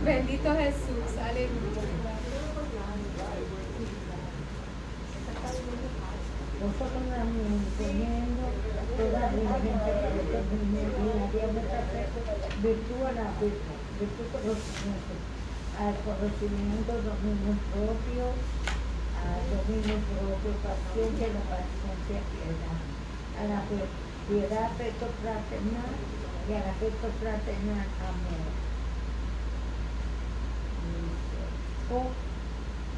Bendito Jesús, aleluya. Vosotros también teniendo toda diligencia para terminar y mucha fe, virtud a la virtud conocimiento, al conocimiento dominio propio, al dominio propio, paciencia, la paciencia, piedad, a la piedad, afecto fraternal, y al afecto fraternal, amor.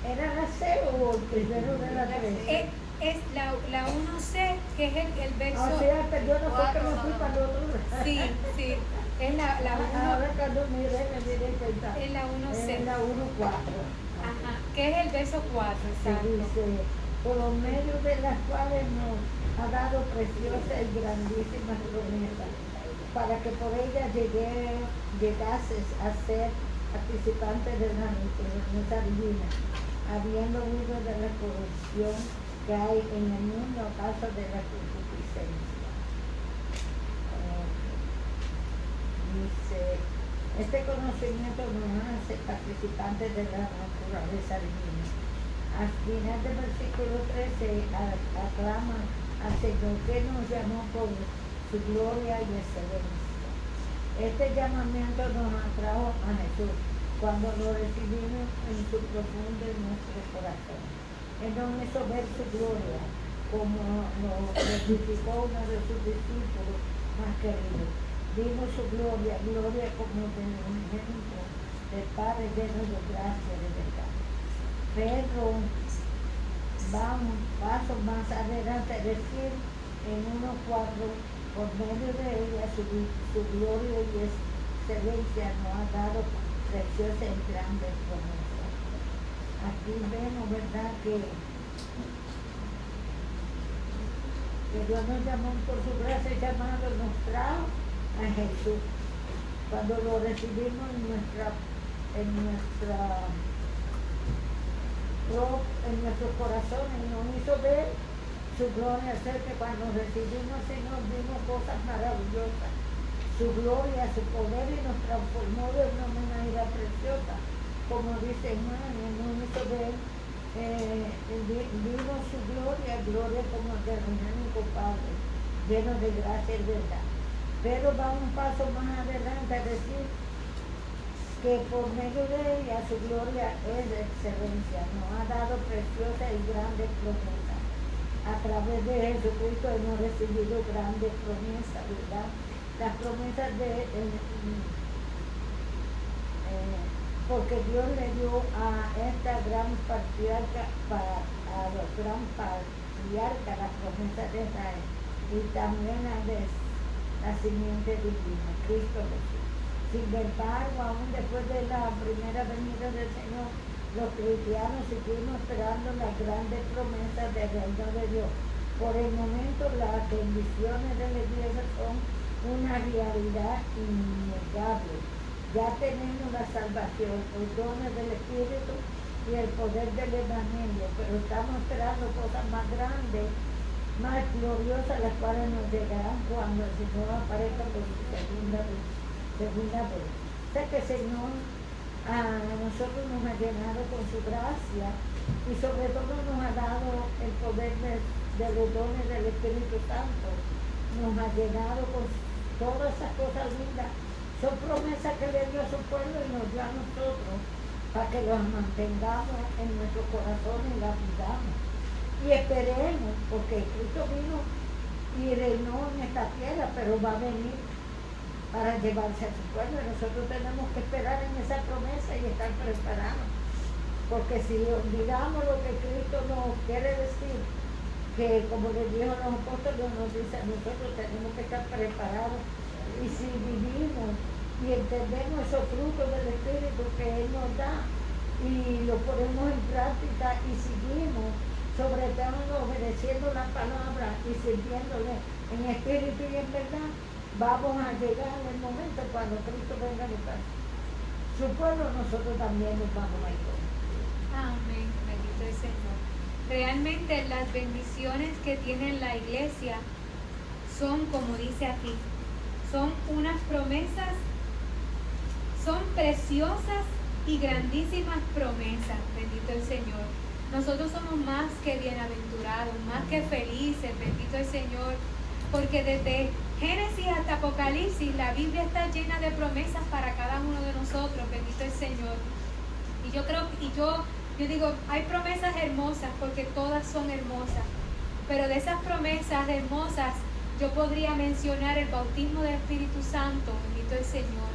¿Era la C o el primero de la 3? Es la 1C, que es el verso. O sea, que yo no sé que me fui para el otro. Sí, es la 1. Ahora cuando miré, me diré que está. Es la 1C. Es la 1.4. Ajá, que es el verso 4, Que exacto. dice, por los medios de las cuales nos ha dado preciosas y grandísimas promesas, para que por ellas llegases a ser participantes de la naturaleza divina, habiendo huido de la corrupción que hay en el mundo a causa de la concupiscencia. Dice, este conocimiento nos hace participantes de la naturaleza divina. Al final del versículo 13 aclama al Señor que nos llamó por su gloria y excelencia. Este llamamiento nos atrajo a Jesús cuando lo recibimos en su profundo en nuestro corazón. Él nos hizo ver su gloria, como lo testificó uno de sus discípulos más queridos. Vimos su gloria, gloria como de un ejemplo del Padre lleno de gracia y de verdad. Pedro va un paso más adelante a decir en 1:4, por medio de ella su gloria y excelencia nos ha dado preciosas y grandes promesas. Aquí vemos, ¿verdad?, que Dios nos llamó por su gracia y llamado, nos trajo a Jesús. Cuando lo recibimos en nuestros corazones, nos hizo ver su gloria, hacer que cuando recibimos al Señor vimos cosas maravillosas. Su gloria, su poder, y nos transformó de una manera preciosa. Como dice Juan, nos hizo ver, vimos su gloria, gloria como del único Padre, lleno de gracia y verdad. Pero va un paso más adelante a decir que por medio de ella su gloria es de excelencia, nos ha dado preciosas y grandes promesas. A través de Jesucristo hemos recibido grandes promesas, ¿verdad? Las promesas porque Dios le dio a esta gran patriarca, a los gran patriarcas, las promesas de Israel, y también a la simiente divina, Cristo Jesús. Sin embargo, aún después de la primera venida del Señor, los cristianos seguimos esperando las grandes promesas del reino de Dios. Por el momento, las bendiciones de la iglesia son una realidad innegable. Ya tenemos la salvación, los dones del Espíritu y el poder del Evangelio, pero estamos esperando cosas más grandes, más gloriosas, las cuales nos llegarán cuando el Señor aparezca por su segunda vez. Sé que el Señor a nosotros nos ha llenado con su gracia y sobre todo nos ha dado el poder de los dones del Espíritu Santo. Nos ha llenado con todas esas cosas lindas. Son promesas que le dio a su pueblo y nos dio a nosotros para que las mantengamos en nuestros corazones y las vivamos. Y esperemos, porque Cristo vino y reinó en esta tierra, pero va a venir para llevarse a su pueblo. Nosotros tenemos que esperar en esa promesa y estar preparados. Porque si olvidamos lo que Cristo nos quiere decir, que como le dijo a los apóstoles, nos dice a nosotros tenemos que estar preparados. Y si vivimos y entendemos esos frutos del Espíritu que Él nos da y lo ponemos en práctica y seguimos, sobre todo obedeciendo la palabra y sirviéndole en espíritu y en verdad, vamos a llegar en el momento cuando Cristo venga a buscar su pueblo, nosotros también nos vamos a ir. Amén, bendito el Señor. Realmente las bendiciones que tiene la iglesia son, como dice aquí, son unas promesas, son preciosas y grandísimas promesas, bendito el Señor. Nosotros somos más que bienaventurados, más que felices, bendito el Señor, porque desde Génesis hasta Apocalipsis la Biblia está llena de promesas para cada uno de nosotros, bendito el Señor. Y yo creo, yo digo, hay promesas hermosas porque todas son hermosas, pero de esas promesas hermosas yo podría mencionar el bautismo del Espíritu Santo, bendito el Señor.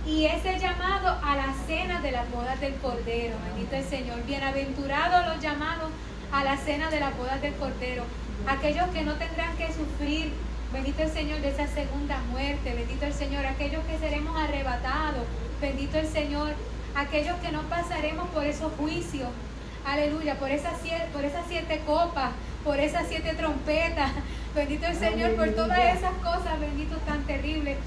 Y ese llamado a la cena de las bodas del Cordero, bendito el Señor. Bienaventurados los llamados a la cena de las bodas del Cordero. Aquellos que no tendrán que sufrir, bendito el Señor, de esa segunda muerte, bendito el Señor. Aquellos que seremos arrebatados, bendito el Señor. Aquellos que no pasaremos por esos juicios, aleluya, por esas 7 copas, por esas 7 trompetas, bendito el Señor, por todas esas cosas, bendito, tan terribles,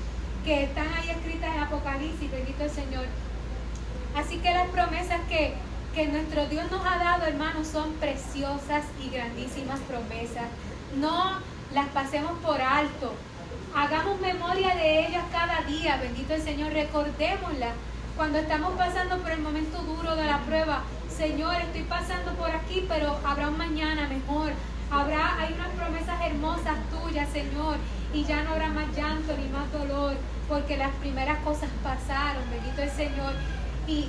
que están ahí escritas en Apocalipsis, bendito el Señor. Así que las promesas que nuestro Dios nos ha dado, hermanos, son preciosas y grandísimas promesas. No las pasemos por alto. Hagamos memoria de ellas cada día, bendito el Señor, recordémoslas. Cuando estamos pasando por el momento duro de la prueba, Señor, estoy pasando por aquí, pero habrá un mañana mejor. Hay unas promesas hermosas tuyas, Señor, y ya no habrá más llanto ni más dolor, porque las primeras cosas pasaron, bendito el Señor. Y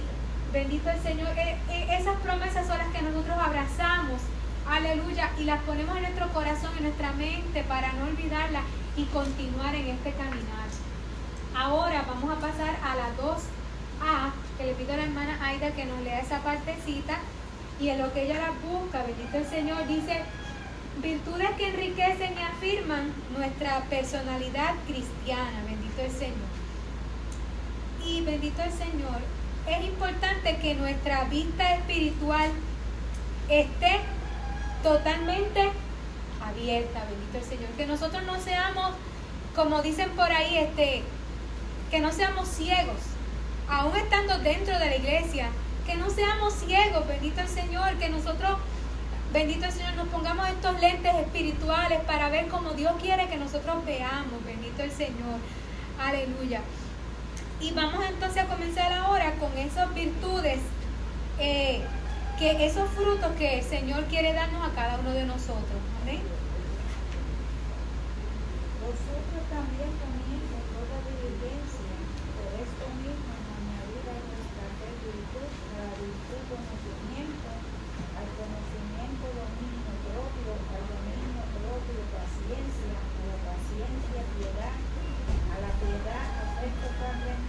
bendito el Señor, esas promesas son las que nosotros abrazamos, aleluya, y las ponemos en nuestro corazón, en nuestra mente, para no olvidarlas y continuar en este caminar. Ahora vamos a pasar a la 2A, que le pido a la hermana Aida que nos lea esa partecita, y en lo que ella la busca, bendito el Señor, dice: virtudes que enriquecen y afirman nuestra personalidad cristiana, bendito el Señor. Y bendito el Señor, es importante que nuestra vista espiritual esté totalmente abierta, bendito el Señor. Que nosotros no seamos, como dicen por ahí, que no seamos ciegos, aún estando dentro de la iglesia, que no seamos ciegos, bendito el Señor, que nosotros, bendito el Señor, nos pongamos estos lentes espirituales para ver como Dios quiere que nosotros veamos, bendito el Señor, aleluya. Y vamos entonces a comenzar ahora con esas virtudes, que esos frutos que el Señor quiere darnos a cada uno de nosotros, amén. Vosotros también poniendo toda diligencia, por esto mismo añadir a nuestra fe virtud, a la virtud conocimiento, al conocimiento dominio propio, al dominio propio paciencia, a la paciencia piedad, a la piedad afecto fraternal,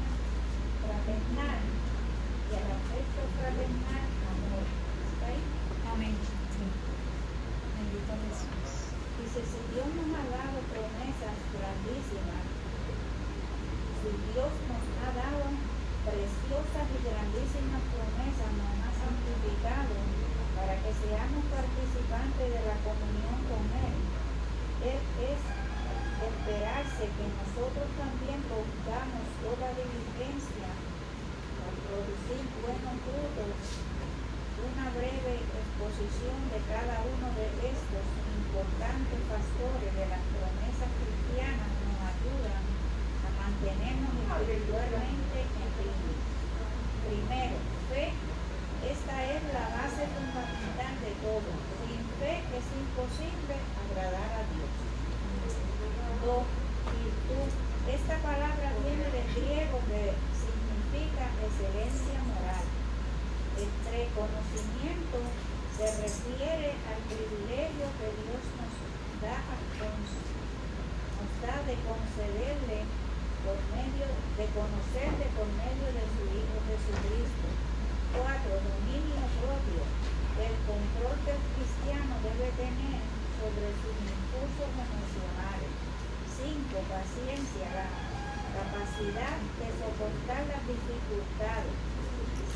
y al afecto fraternal amor. ¿Está ahí? Amén. Sí. Bendito Jesús. Dice, si Dios nos ha dado promesas grandísimas, si Dios nos ha dado preciosas y grandísimas promesas, nos ha santificado para que seamos participantes de la comunión con Él, es esperarse que nosotros también pongamos toda diligencia al producir buenos frutos. Una breve exposición de cada uno de estos importantes pastores de las promesas cristianas nos ayudan a mantenernos espiritualmente en línea. Primero, fe. Esta es la base fundamental de todo. Sin fe es imposible agradar a Dios. 2. Virtud. Esta palabra viene del griego que significa excelencia moral. El 3. Conocimiento se refiere al privilegio que Dios nos da de concederle por medio de conocerle por medio de su Hijo Jesucristo. 4. Dominio propio. El control que el cristiano debe tener sobre sus impulsos emocionales. 5. Paciencia. La capacidad de soportar las dificultades.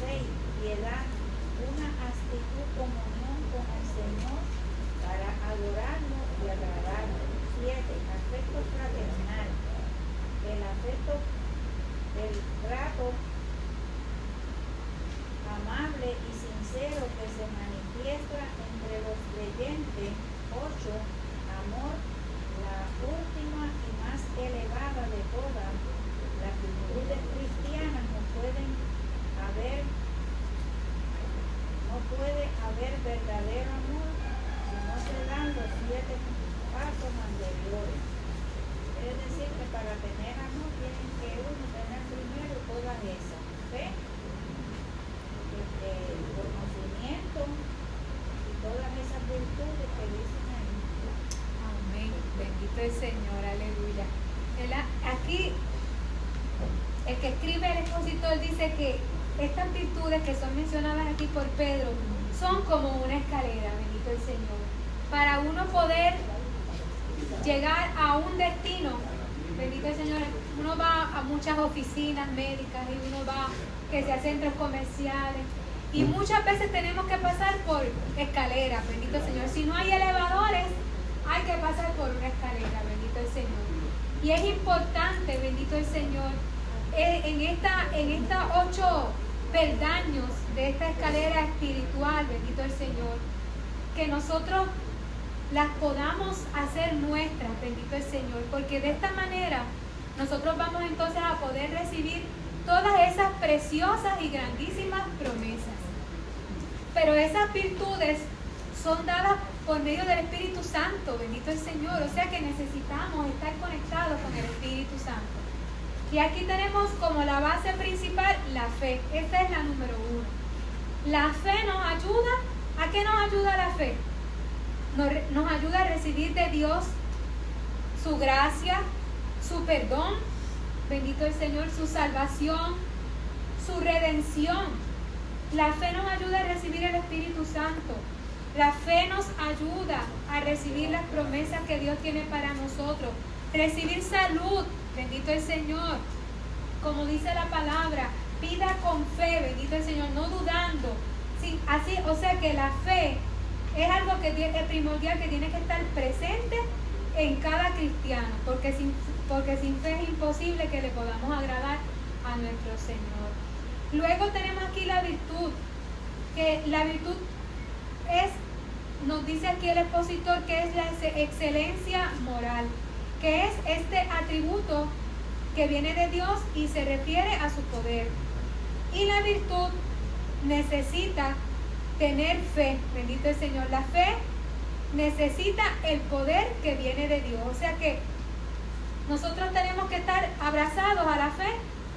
6. Piedad. Una actitud comunión con el Señor para adorarlo y agradarlo. 7. Afecto fraternal. El afecto, el trato amable y sincero que se manifiesta entre los creyentes. 8. Amor, la última y más elevada de todas las virtudes cristianas. No puede haber verdadero amor si no se dan los 7 pasos anteriores. Es decir, que para tener amor tienen que uno tener primero todas esas: fe, conocimiento y todas esas virtudes que dicen ahí. Amén. Bendito el Señor, aleluya. Aquí, el que escribe el expositor dice que estas virtudes que son mencionadas aquí por Pedro son como una escalera, bendito el Señor, para uno poder llegar a un destino. Bendito el Señor. Uno va a muchas oficinas médicas y uno va que sea a centros comerciales y muchas veces tenemos que pasar por escaleras, bendito el Señor. Si no hay elevadores, hay que pasar por una escalera, bendito el Señor. Y es importante, bendito el Señor, en estas 8 peldaños de esta escalera espiritual, bendito el Señor, que nosotros las podamos hacer nuestras, bendito el Señor, porque de esta manera nosotros vamos entonces a poder recibir todas esas preciosas y grandísimas promesas. Pero esas virtudes son dadas por medio del Espíritu Santo, bendito el Señor, o sea que necesitamos estar conectados con el Espíritu Santo. Y aquí tenemos como la base principal la fe. Esta es la número 1. La fe nos ayuda. ¿A qué nos ayuda la fe? Nos ayuda a recibir de Dios su gracia, su perdón, bendito el Señor, su salvación, su redención. La fe nos ayuda a recibir el Espíritu Santo. La fe nos ayuda a recibir las promesas que Dios tiene para nosotros. Recibir salud, bendito el Señor. Como dice la palabra, pida con fe, bendito el Señor, no dudando. Sí, así, o sea que la fe es algo que es primordial, que tiene que estar presente en cada cristiano, porque sin fe es imposible que le podamos agradar a nuestro Señor. Luego tenemos aquí la virtud, que la virtud es, nos dice aquí el expositor, que es la excelencia moral, que es este atributo que viene de Dios y se refiere a su poder. Y la virtud necesita tener fe, bendito el Señor. La fe necesita el poder que viene de Dios. O sea que nosotros tenemos que estar abrazados a la fe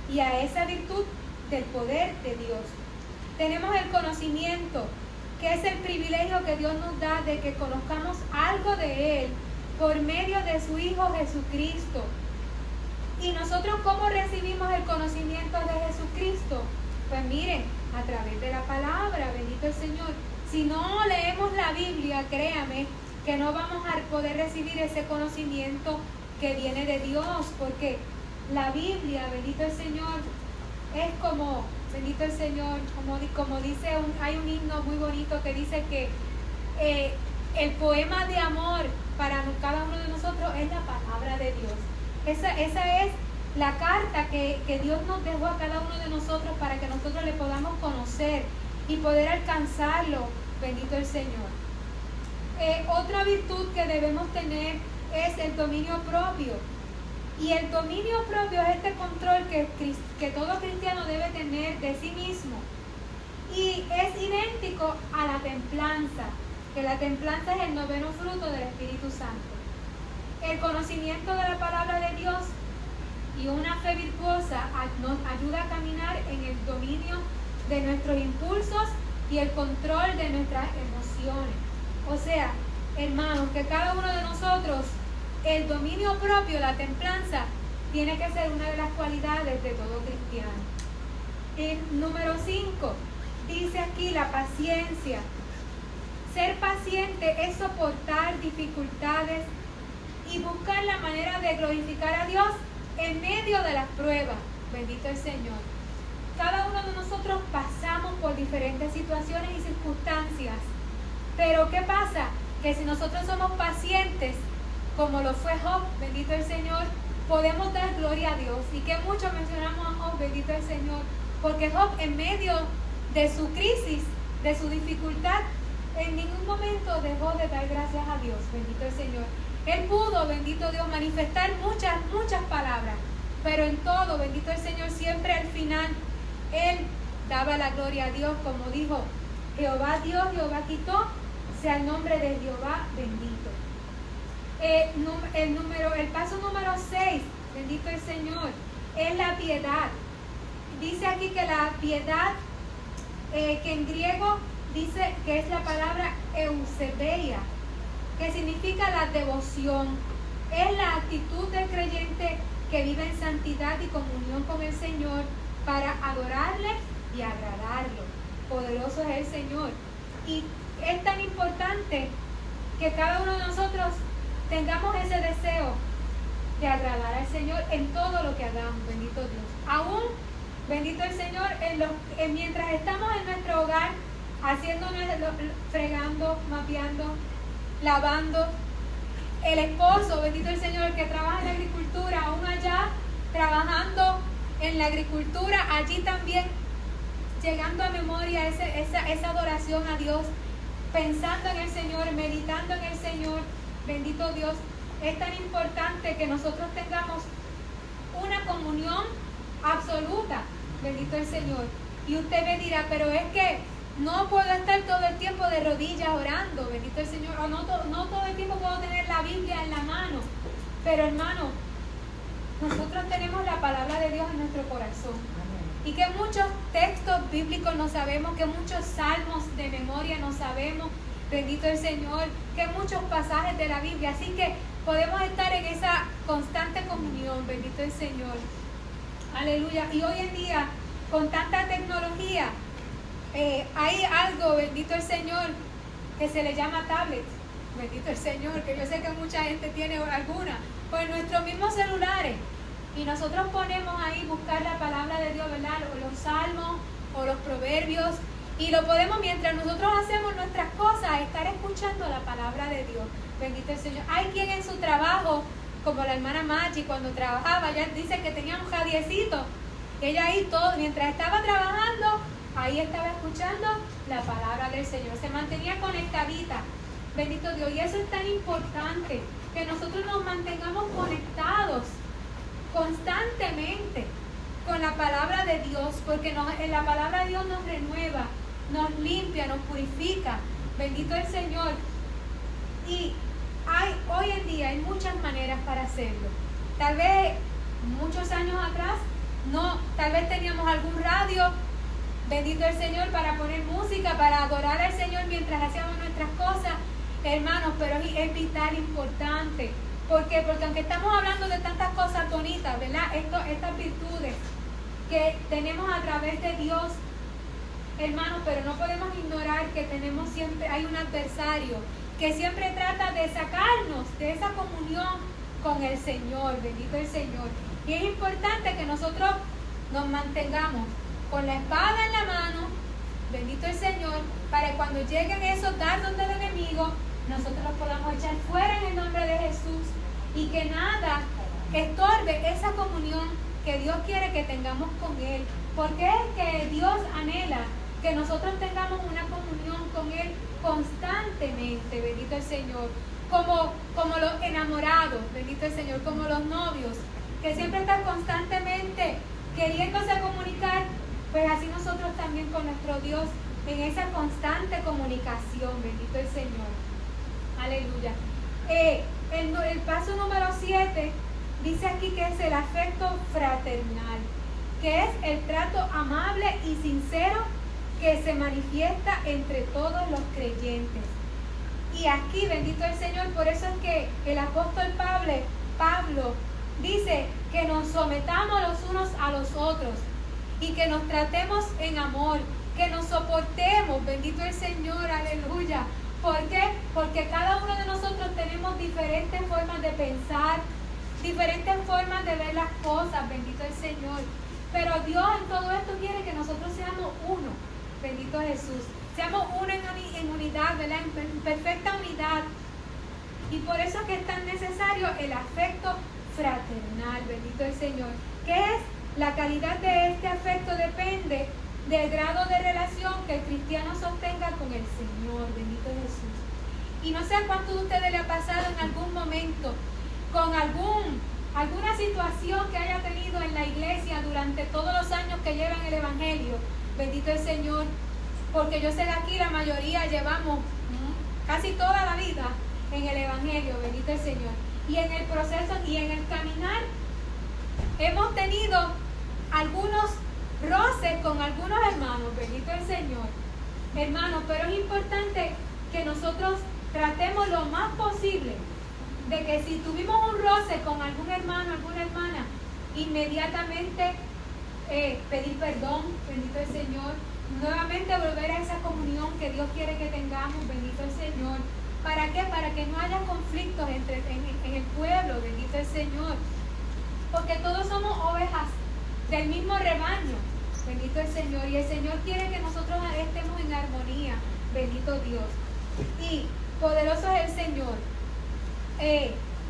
y a esa virtud del poder de Dios. Tenemos el conocimiento, que es el privilegio que Dios nos da de que conozcamos algo de Él por medio de su Hijo Jesucristo. ¿Y nosotros cómo recibimos el conocimiento de Jesucristo? Pues miren, a través de la palabra, bendito el Señor. Si no leemos la Biblia, créame que no vamos a poder recibir ese conocimiento que viene de Dios, porque la Biblia, bendito el Señor, es como, bendito el Señor, como dice, hay un himno muy bonito que dice que el poema de amor para cada uno de nosotros es la palabra de Dios. Esa es la carta que Dios nos dejó a cada uno de nosotros para que nosotros le podamos conocer y poder alcanzarlo, bendito el Señor. Otra virtud que debemos tener es el dominio propio. Y el dominio propio es este control que todo cristiano debe tener de sí mismo. Y es idéntico a la templanza, que la templanza es el noveno fruto del Espíritu Santo. El conocimiento de la palabra de Dios y una fe virtuosa nos ayuda a caminar en el dominio de nuestros impulsos y el control de nuestras emociones. O sea, hermanos, que cada uno de nosotros, el dominio propio, la templanza, tiene que ser una de las cualidades de todo cristiano. El número 5, dice aquí la paciencia. Ser paciente es soportar dificultades y buscar la manera de glorificar a Dios en medio de las pruebas. Bendito el Señor. Cada uno de nosotros pasamos por diferentes situaciones y circunstancias. Pero ¿qué pasa? Que si nosotros somos pacientes, como lo fue Job, bendito el Señor, podemos dar gloria a Dios. Y que mucho mencionamos a Job, bendito el Señor, porque Job, en medio de su crisis, de su dificultad, en ningún momento dejó de dar gracias a Dios, bendito el Señor. Él pudo, bendito Dios, manifestar muchas palabras, pero en todo, bendito el Señor, siempre al final Él daba la gloria a Dios, como dijo, Jehová dio, Jehová quitó, sea el nombre de Jehová bendito. El paso número 6, bendito el Señor, es la piedad. Dice aquí que la piedad, que en griego dice que es la palabra eusebeia, que significa la devoción. Es la actitud del creyente que vive en santidad y comunión con el Señor para adorarle y agradarlo. Poderoso es el Señor. Y es tan importante que cada uno de nosotros tengamos ese deseo de agradar al Señor en todo lo que hagamos, bendito Dios. Aún, bendito el Señor, mientras estamos en nuestro hogar, fregando, mapeando, lavando. El esposo, bendito el Señor, que trabaja en la agricultura, aún allá trabajando en la agricultura, allí también llegando a memoria esa adoración a Dios, pensando en el Señor, meditando en el Señor. Bendito Dios, es tan importante que nosotros tengamos una comunión absoluta. Bendito el Señor. Y usted me dirá, pero es que no puedo estar todo el tiempo de rodillas orando. Bendito el Señor. O no todo el tiempo puedo tener la Biblia en la mano. Pero hermano, nosotros tenemos la palabra de Dios en nuestro corazón. Y que muchos textos bíblicos no sabemos, que muchos salmos de memoria no sabemos. Bendito el Señor, que muchos pasajes de la Biblia. Así que podemos estar en esa constante comunión. Bendito el Señor. Aleluya. Y hoy en día, con tanta tecnología, hay algo, bendito el Señor, que se le llama tablet. Bendito el Señor, que yo sé que mucha gente tiene alguna. Pues nuestros mismos celulares. Y nosotros ponemos ahí buscar la palabra de Dios, ¿verdad? O los salmos o los proverbios. Y lo podemos, mientras nosotros hacemos nuestras cosas, estar escuchando la palabra de Dios. Bendito el Señor. Hay quien en su trabajo, como la hermana Machi, cuando trabajaba, ella dice que tenía un radiecito. Y ella ahí todo, mientras estaba trabajando, ahí estaba escuchando la palabra del Señor. Se mantenía conectadita. Bendito Dios. Y eso es tan importante, que nosotros nos mantengamos conectados constantemente con la palabra de Dios, porque en la palabra de Dios nos renueva, nos limpia, nos purifica. Bendito el Señor. Y hoy en día hay muchas maneras para hacerlo. Tal vez muchos años atrás tal vez teníamos algún radio, bendito el Señor, para poner música, para adorar al Señor mientras hacíamos nuestras cosas, hermanos, pero es vital, importante. ¿Por qué? Porque aunque estamos hablando de tantas cosas bonitas, ¿verdad? Estas virtudes que tenemos a través de Dios, hermanos, pero no podemos ignorar que hay un adversario que siempre trata de sacarnos de esa comunión con el Señor. Bendito el Señor. Y es importante que nosotros nos mantengamos con la espada en la mano, bendito el Señor, para que cuando lleguen esos dardos del enemigo, nosotros los podamos echar fuera en el nombre de Jesús, y que nada estorbe esa comunión que Dios quiere que tengamos con Él. Porque es que Dios anhela que nosotros tengamos una comunión con Él constantemente, bendito el Señor, como los enamorados, bendito el Señor, como los novios, que siempre están constantemente queriéndose comunicar. Pues así nosotros también con nuestro Dios, en esa constante comunicación, bendito el Señor. Aleluya. El paso número 7 dice aquí que es el afecto fraternal, que es el trato amable y sincero que se manifiesta entre todos los creyentes. Y aquí, bendito el Señor, por eso es que el apóstol Pablo dice que nos sometamos los unos a los otros y que nos tratemos en amor, que nos soportemos, bendito el Señor, aleluya. ¿Por qué? Porque cada uno de nosotros tenemos diferentes formas de pensar, diferentes formas de ver las cosas, bendito el Señor. Pero Dios en todo esto quiere que nosotros seamos uno, bendito Jesús. Seamos uno en unidad, ¿verdad? En perfecta unidad. Y por eso que es tan necesario el afecto fraternal, bendito el Señor. ¿Qué es? La calidad de este afecto depende del grado de relación que el cristiano sostenga con el Señor, bendito Jesús. Y no sé a cuántos de ustedes le ha pasado en algún momento con alguna situación que haya tenido en la iglesia durante todos los años que llevan el Evangelio, bendito el Señor, porque yo sé que aquí la mayoría llevamos casi toda la vida en el Evangelio, bendito el Señor. Y en el proceso y en el caminar hemos tenido algunos roces con algunos hermanos, bendito el Señor. Hermanos, pero es importante que nosotros tratemos lo más posible de que si tuvimos un roce con algún hermano, alguna hermana, inmediatamente pedir perdón, bendito el Señor, nuevamente volver a esa comunión que Dios quiere que tengamos, bendito el Señor. ¿Para qué? Para que no haya conflictos en el pueblo, bendito el Señor. Porque todos somos ovejas del mismo rebaño, bendito el Señor. Y el Señor quiere que nosotros estemos en armonía, bendito Dios. Y poderoso es el Señor.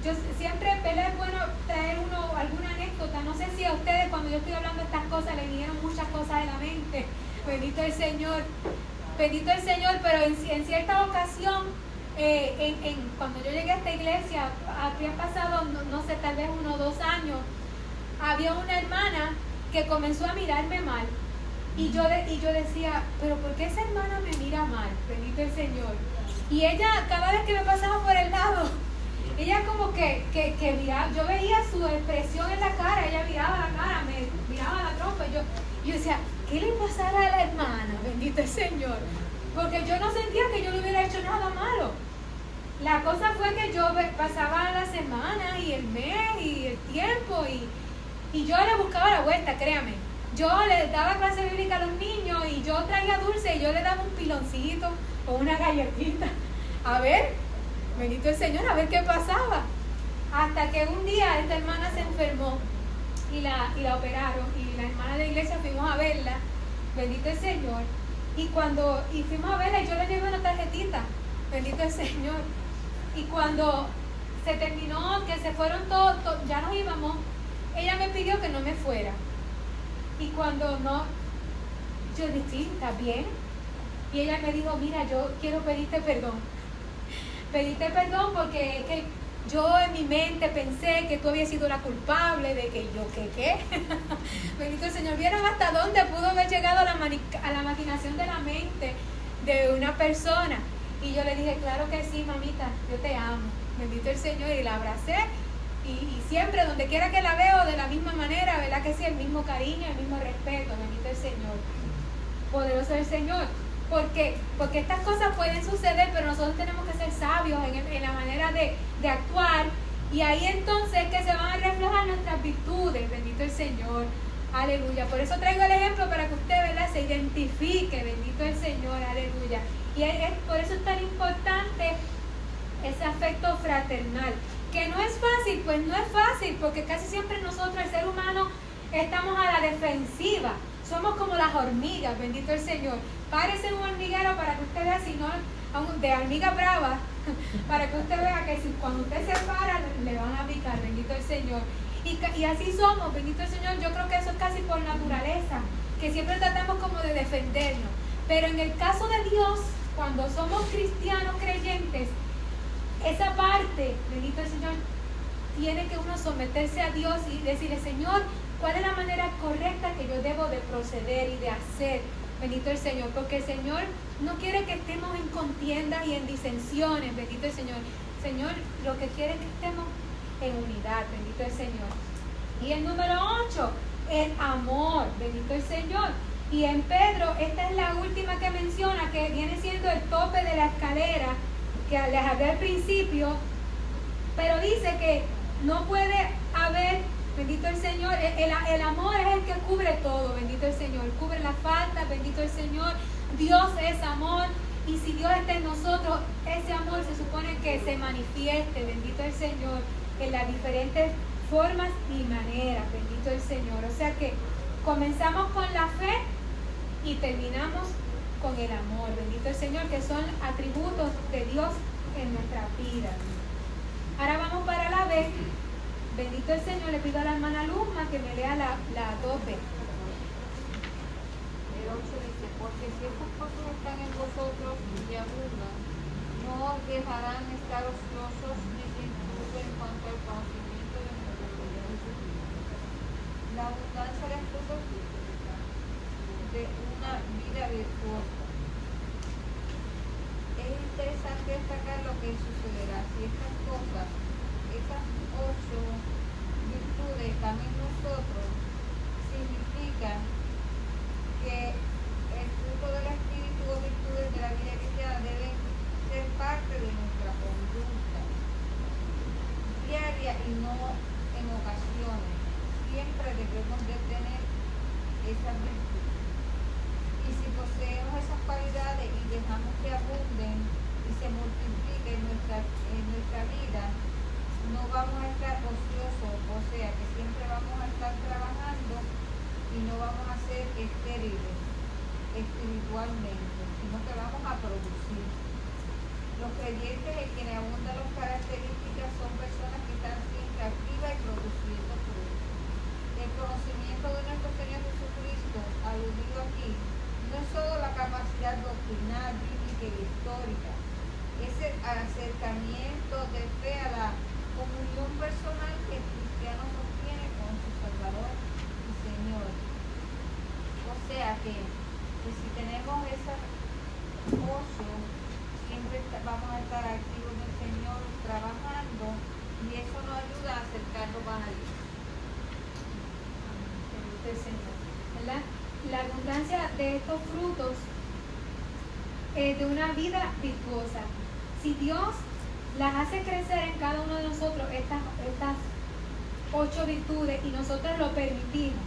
Yo siempre es bueno traer alguna anécdota. No sé si a ustedes cuando yo estoy hablando de estas cosas les vinieron muchas cosas de la mente, Bendito el Señor. Bendito el Señor, pero en cierta ocasión, cuando yo llegué a esta iglesia, había pasado, no sé, tal vez 1 o 2 años, había una hermana que comenzó a mirarme mal. Y yo decía, pero ¿por qué esa hermana me mira mal? Bendito el Señor. Y ella, cada vez que me pasaba por el lado, ella como que miraba, yo veía su expresión en la cara, ella miraba la cara, me miraba la trompa, y yo decía, ¿qué le pasará a la hermana? Bendito el Señor. Porque yo no sentía que yo le hubiera hecho nada malo. La cosa fue que yo pasaba la semana y el mes y el tiempo y yo le buscaba la vuelta, créame. Yo le daba clase bíblica a los niños y yo traía dulce y yo le daba un piloncito o una galletita. A ver, bendito el Señor, a ver qué pasaba. Hasta que un día esta hermana se enfermó y la operaron y la hermana de la iglesia fuimos a verla, bendito el Señor. Y fuimos a verla, yo le llevé una tarjetita, bendito el Señor. Y cuando se terminó, que se fueron todos, ya nos íbamos, ella me pidió que no me fuera. Y cuando no, yo dije, ¿estás bien? Y ella me dijo, mira, yo quiero pedirte perdón. Pedirte perdón porque es que yo en mi mente pensé que tú habías sido la culpable de que yo, ¿qué? Bendito el Señor. ¿Vieron hasta dónde pudo haber llegado a la maquinación de la mente de una persona? Y yo le dije, claro que sí, mamita, yo te amo. Bendito el Señor. Y la abracé. Y siempre, donde quiera que la veo, de la misma manera, ¿verdad que sí? El mismo cariño, el mismo respeto. Bendito el Señor. Poderoso el Señor. ¿Por qué? Porque estas cosas pueden suceder, pero nosotros tenemos que ser sabios en la manera de actuar. Y ahí entonces es que se van a reflejar nuestras virtudes. Bendito el Señor. Aleluya. Por eso traigo el ejemplo para que usted, ¿verdad?, se identifique. Bendito el Señor. Aleluya. Y por eso es tan importante ese afecto fraternal. Que no es fácil, pues no es fácil, porque casi siempre nosotros, el ser humano, estamos a la defensiva. Somos como las hormigas, bendito el Señor. Párese un hormiguero para que usted vea, si no, de hormiga brava, para que usted vea que si cuando usted se para, le van a picar, bendito el Señor. Y así somos, bendito el Señor. Yo creo que eso es casi por naturaleza, que siempre tratamos como de defendernos. Pero en el caso de Dios, cuando somos cristianos creyentes, esa parte, bendito el Señor, tiene que uno someterse a Dios y decirle, Señor, ¿cuál es la manera correcta que yo debo de proceder y de hacer? Bendito el Señor, porque el Señor no quiere que estemos en contiendas y en disensiones, bendito el Señor. Señor, lo que quiere es que estemos en unidad, bendito el Señor. Y el número 8, el amor, bendito el Señor. Y en Pedro, esta es la última que menciona, que viene siendo el tope de la escalera, que les hablé al principio, pero dice que no puede haber, bendito el Señor, el amor es el que cubre todo, bendito el Señor, cubre la falta, bendito el Señor. Dios es amor, y si Dios está en nosotros, ese amor se supone que se manifieste, bendito el Señor, en las diferentes formas y maneras, bendito el Señor. O sea que comenzamos con la fe y terminamos con el amor, bendito el Señor, que son atributos de Dios en nuestra vida. Ahora vamos para la B. Bendito el Señor, le pido a la hermana Luzma que me lea la 2B. El 8 dice, porque si estas cosas están en vosotros y abundan, no os dejarán estar ociosos ni sin fruto en cuanto al conocimiento de nuestro Señor Jesucristo. La abundancia de frutos de una vida virtuosa. Es interesante destacar lo que sucederá si estas cosas, esas 8 virtudes, también nosotros, significan que el fruto del Espíritu o virtudes de la vida cristiana deben ser parte de nuestra conducta diaria y no en ocasiones. Siempre debemos de tener esas virtudes. Y si poseemos esas cualidades y dejamos que abunden y se multipliquen en nuestra vida, no vamos a estar ociosos, o sea que siempre vamos a estar trabajando y no vamos a ser estériles espiritualmente, sino que vamos a producir. Los creyentes en quienes abundan las características son personas que están siempre activas y produciendo fruto. El conocimiento de nuestro Señor Jesucristo, aludido aquí, no es acercamiento de fe a la comunión personal que el cristiano sostiene con su Salvador y Señor. O sea que si tenemos esa gozo, siempre vamos a estar activos en el Señor trabajando y eso nos ayuda a acercarnos más a Dios. Del Señor, ¿verdad? La abundancia de estos frutos de una vida virtuosa. Si Dios las hace crecer en cada uno de nosotros, estas 8 virtudes, y nosotros lo permitimos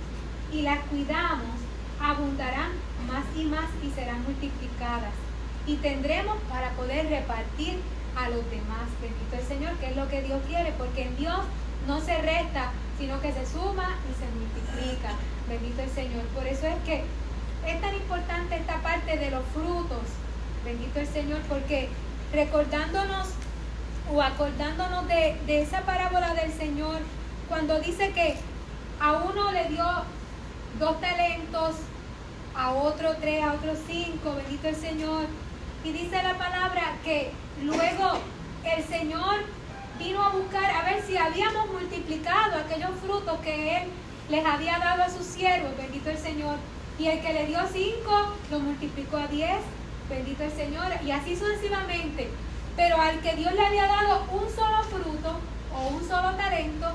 y las cuidamos, abundarán más y serán multiplicadas. Y tendremos para poder repartir a los demás. Bendito el Señor, que es lo que Dios quiere, porque en Dios no se resta, sino que se suma y se multiplica. Bendito el Señor. Por eso es que es tan importante esta parte de los frutos. Bendito el Señor, porque recordándonos o acordándonos de esa parábola del Señor, cuando dice que a uno le dio 2 talentos, a otro 3, a otro 5, bendito el Señor. Y dice la palabra que luego el Señor vino a buscar a ver si habíamos multiplicado aquellos frutos que Él les había dado a sus siervos, bendito el Señor. Y el que le dio 5 lo multiplicó a 10, bendito el Señor, y así sucesivamente. Pero al que Dios le había dado un solo fruto o un solo talento,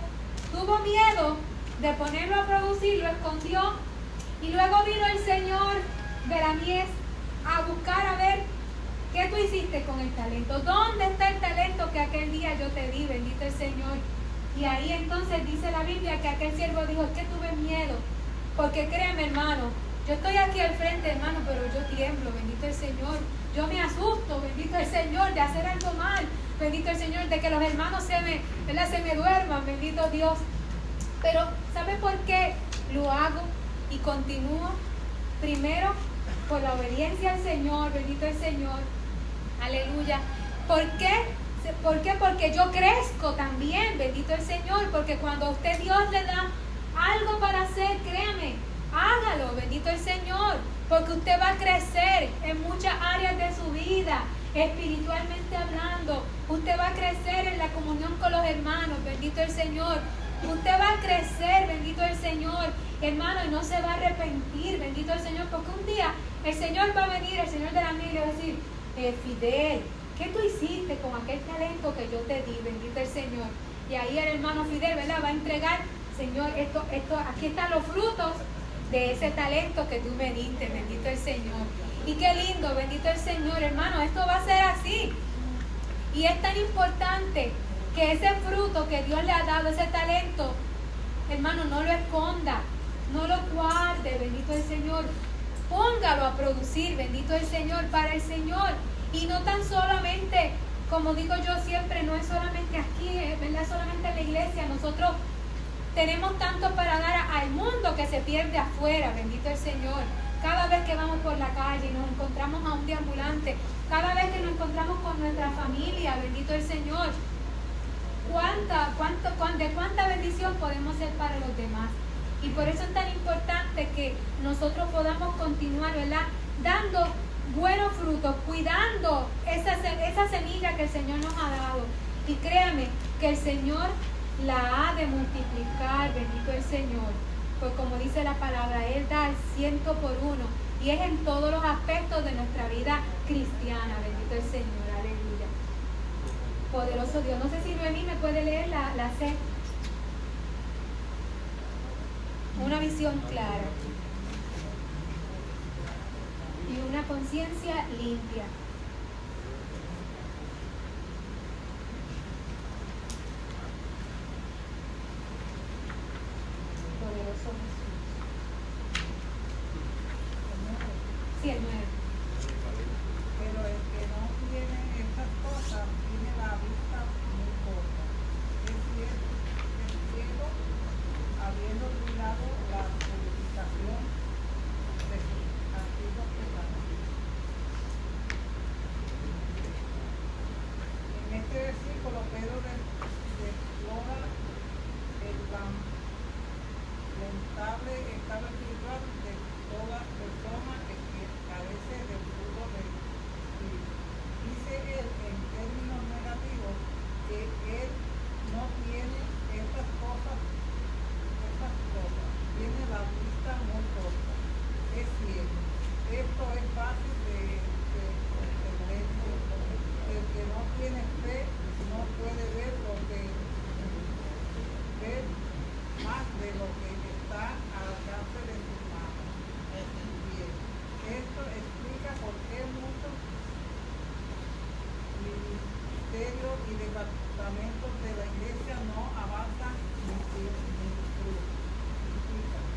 tuvo miedo de ponerlo a producir, lo escondió, y luego vino el Señor de la mies a buscar a ver qué tú hiciste con el talento, dónde está el talento que aquel día yo te di, bendito el Señor. Y ahí entonces dice la Biblia que aquel siervo dijo, es que tuve miedo, porque créeme hermano, yo estoy aquí al frente hermano, pero yo tiemblo, bendito el Señor, yo me asusto, bendito el Señor, de hacer algo mal, bendito el Señor, de que los hermanos se me duerman, bendito Dios. Pero ¿sabe por qué lo hago y continúo? Primero, por la obediencia al Señor, bendito el Señor, aleluya. ¿Por qué? ¿Por qué? Porque yo crezco también, bendito el Señor, porque cuando a usted Dios le da algo para hacer, créame, hágalo, bendito el Señor, porque usted va a crecer en muchas áreas de su vida, espiritualmente hablando. Usted va a crecer en la comunión con los hermanos, bendito el Señor. Usted va a crecer, bendito el Señor, hermano, y no se va a arrepentir, bendito el Señor, porque un día el Señor va a venir, el Señor de la mía, y le va a decir, Fidel, ¿qué tú hiciste con aquel talento que yo te di? Bendito el Señor. Y ahí el hermano Fidel, ¿verdad?, va a entregar, Señor, aquí están los frutos de ese talento que tú me diste, bendito el Señor. Y qué lindo, bendito el Señor, hermano, esto va a ser así. Y es tan importante que ese fruto que Dios le ha dado, ese talento, hermano, no lo esconda, no lo guarde, bendito el Señor. Póngalo a producir, bendito el Señor, para el Señor. Y no tan solamente, como digo yo siempre, no es solamente aquí, ¿verdad?, solamente en la iglesia. Nosotros tenemos tanto para dar al mundo que se pierde afuera, bendito el Señor. Cada vez que vamos por la calle y nos encontramos a un deambulante, cada vez que nos encontramos con nuestra familia, bendito el Señor, de cuánta bendición podemos ser para los demás. Y por eso es tan importante que nosotros podamos continuar, ¿verdad?, dando buenos frutos, cuidando esa semilla que el Señor nos ha dado. Y créame que el Señor la ha de multiplicar, bendito el Señor. Pues como dice la palabra, Él da el 100 por 1. Y es en todos los aspectos de nuestra vida cristiana, bendito el Señor, aleluya. Poderoso Dios. No sé si Noemí me puede leer la C. Una visión clara y una conciencia limpia. Poderoso Jesús. Sí, el 9. Pero el que no tiene estas cosas tiene la vista muy corta. Es cierto, el cielo, habiendo olvidado la purificación de sus antiguos pecados. En este versículo, Pedro desplora el lamentable estado espiritual de toda persona que carece lo que está al alcance de sus manos. Bien. Esto explica por qué muchos ministerios y departamentos de la iglesia no avanzan ni fructifican.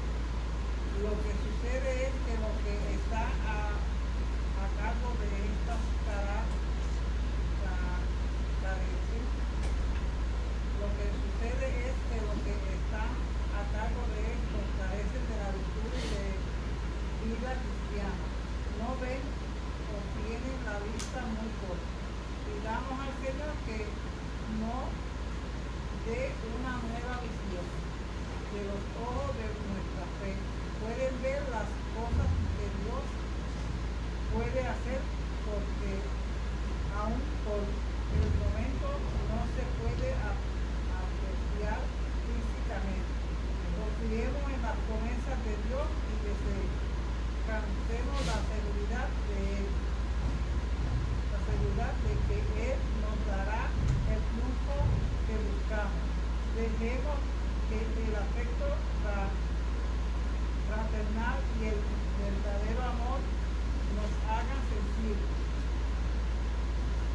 Lo que sucede es que lo que está a cargo de estas carencias, lo que sucede es que lo que está a cargo de estos carecen de la virtud de vida cristiana. No ven o tienen la vista muy corta. Pidamos al Señor que nos dé una nueva visión de los ojos de nuestra fe. Pueden ver las cosas que Dios puede hacer, porque aún por el momento no se puede apreciar físicamente. Confiemos en las promesas de Dios y descansemos la seguridad de Él. La seguridad de que Él nos dará el triunfo que buscamos. Dejemos que el afecto fraternal y el verdadero amor nos hagan sentir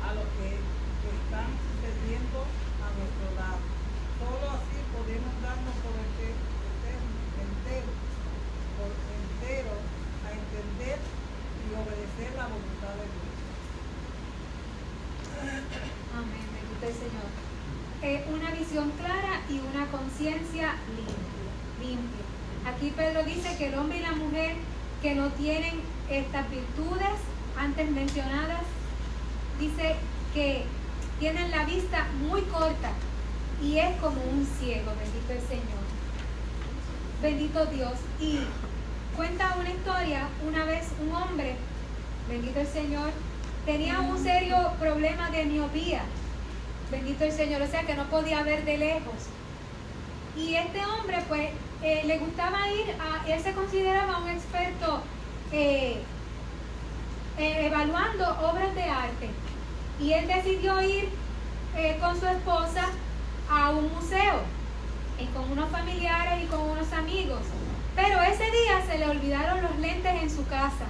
a lo que están sucediendo a nuestro lado. Solo así podemos darnos por entero a entender y obedecer la voluntad de Dios. Amén, bendito el Señor. Una visión clara y una conciencia limpia. Aquí Pedro dice que el hombre y la mujer que no tienen estas virtudes antes mencionadas, dice que tienen la vista muy corta y es como un ciego, bendito el Señor. Bendito Dios. Y cuenta una historia, una vez un hombre, bendito el Señor, tenía un serio problema de miopía, bendito el Señor, o sea que no podía ver de lejos. Y este hombre pues le gustaba él se consideraba un experto evaluando obras de arte, y él decidió ir con su esposa a un museo y con unos familiares y con unos amigos, pero ese día se le olvidaron los lentes en su casa,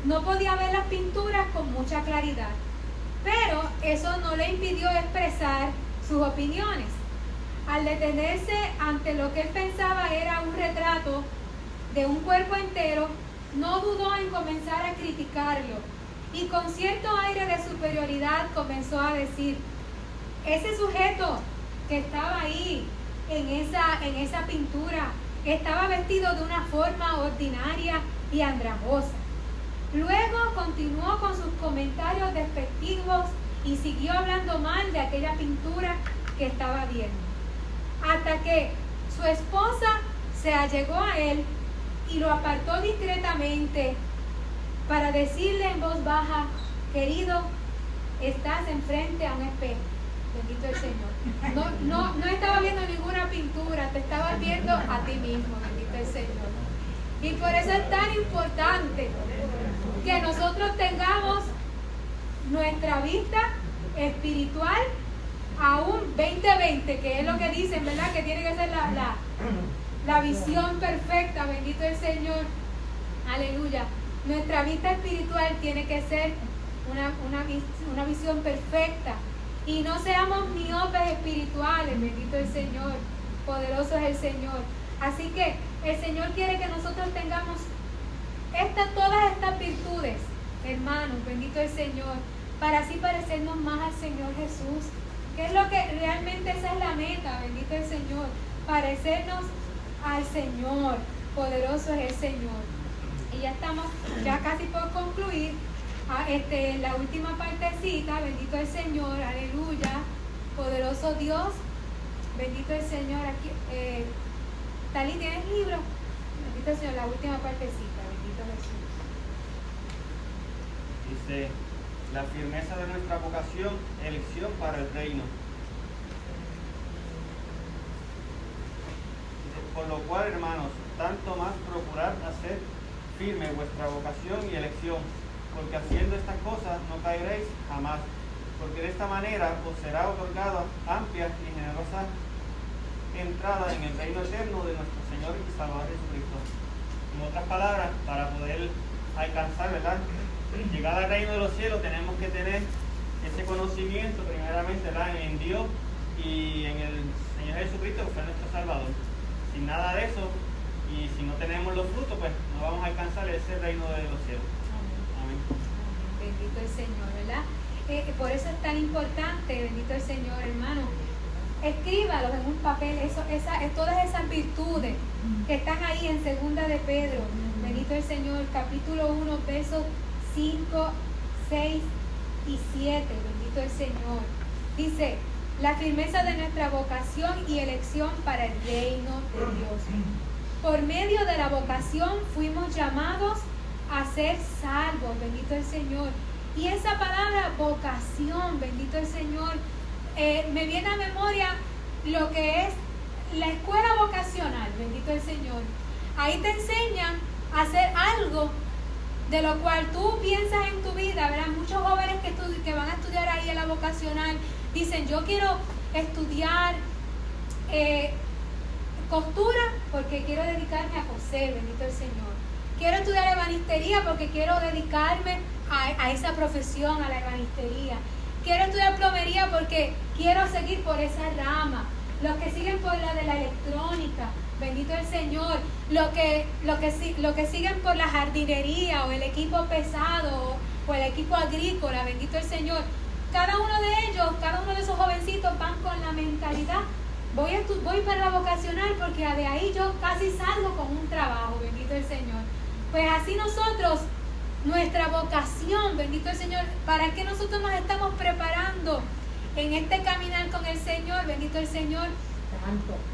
no podía ver las pinturas con mucha claridad, pero eso no le impidió expresar sus opiniones. Al detenerse ante lo que él pensaba era un retrato de un cuerpo entero, no dudó en comenzar a criticarlo y con cierto aire de superioridad comenzó a decir: ese sujeto que estaba ahí en esa pintura estaba vestido de una forma ordinaria y andrajosa. Luego continuó con sus comentarios despectivos y siguió hablando mal de aquella pintura que estaba viendo, hasta que su esposa se allegó a él y lo apartó discretamente para decirle en voz baja: querido, estás enfrente a un espejo. Bendito el Señor. No estaba viendo ninguna pintura, te estabas viendo a ti mismo, bendito el Señor. Y por eso es tan importante que nosotros tengamos nuestra vista espiritual a un 20-20, que es lo que dicen, ¿verdad? Que tiene que ser la visión perfecta, bendito el Señor. Aleluya. Nuestra vista espiritual tiene que ser una visión perfecta. Y no seamos miopes espirituales, bendito el Señor. Poderoso es el Señor. Así que el Señor quiere que nosotros tengamos todas estas virtudes, hermanos, bendito el Señor, para así parecernos más al Señor Jesús. Que es lo que realmente esa es la meta, bendito el Señor, parecernos al Señor. Poderoso es el Señor. Y ya estamos ya casi por concluir la última partecita, bendito el Señor, aleluya, poderoso Dios, bendito el Señor. Aquí, Tali, ¿tienes libro? Bendito el Señor, la última partecita, bendito Jesús. Dice: la firmeza de nuestra vocación, elección para el reino. Por lo cual, hermanos, tanto más procurad hacer firme vuestra vocación y elección, porque haciendo estas cosas no caeréis jamás, porque de esta manera os será otorgada amplia y generosa entrada en el reino eterno de nuestro Señor y Salvador Jesucristo. En otras palabras, para poder alcanzar, ¿verdad?, llegar al reino de los cielos, tenemos que tener ese conocimiento primeramente, ¿verdad?, en Dios y en el Señor Jesucristo, que fue nuestro Salvador. Sin nada de eso, y si no tenemos los frutos, pues no vamos a alcanzar ese reino de los cielos. Amén. Bendito el Señor, ¿verdad? Por eso es tan importante, bendito el Señor, hermano. Escríbalos en un papel, todas esas virtudes que están ahí en 2 de Pedro. Bendito el Señor, capítulo 1, versos 5, 6 y 7. Bendito el Señor. Dice, la firmeza de nuestra vocación y elección para el reino de Dios. Por medio de la vocación fuimos llamados a ser salvos, bendito el Señor. Y esa palabra vocación, bendito el Señor, me viene a memoria lo que es la escuela vocacional, bendito el Señor. Ahí te enseñan a hacer algo de lo cual tú piensas en tu vida, ¿verdad? Muchos jóvenes que van a estudiar ahí en la vocacional dicen, yo quiero estudiar costura porque quiero dedicarme a coser, bendito el Señor. Quiero estudiar ebanistería porque quiero dedicarme a esa profesión, a la ebanistería. Quiero estudiar plomería porque quiero seguir por esa rama. Los que siguen por la de la electrónica, bendito el Señor. Los que siguen por la jardinería o el equipo pesado o el equipo agrícola, bendito el Señor. Cada uno de ellos, cada uno de esos jovencitos van con la mentalidad, voy para la vocacional porque de ahí yo casi salgo con un trabajo, bendito el Señor. Pues así nosotros, nuestra vocación, bendito el Señor, ¿para qué nosotros nos estamos preparando en este caminar con el Señor, bendito el Señor?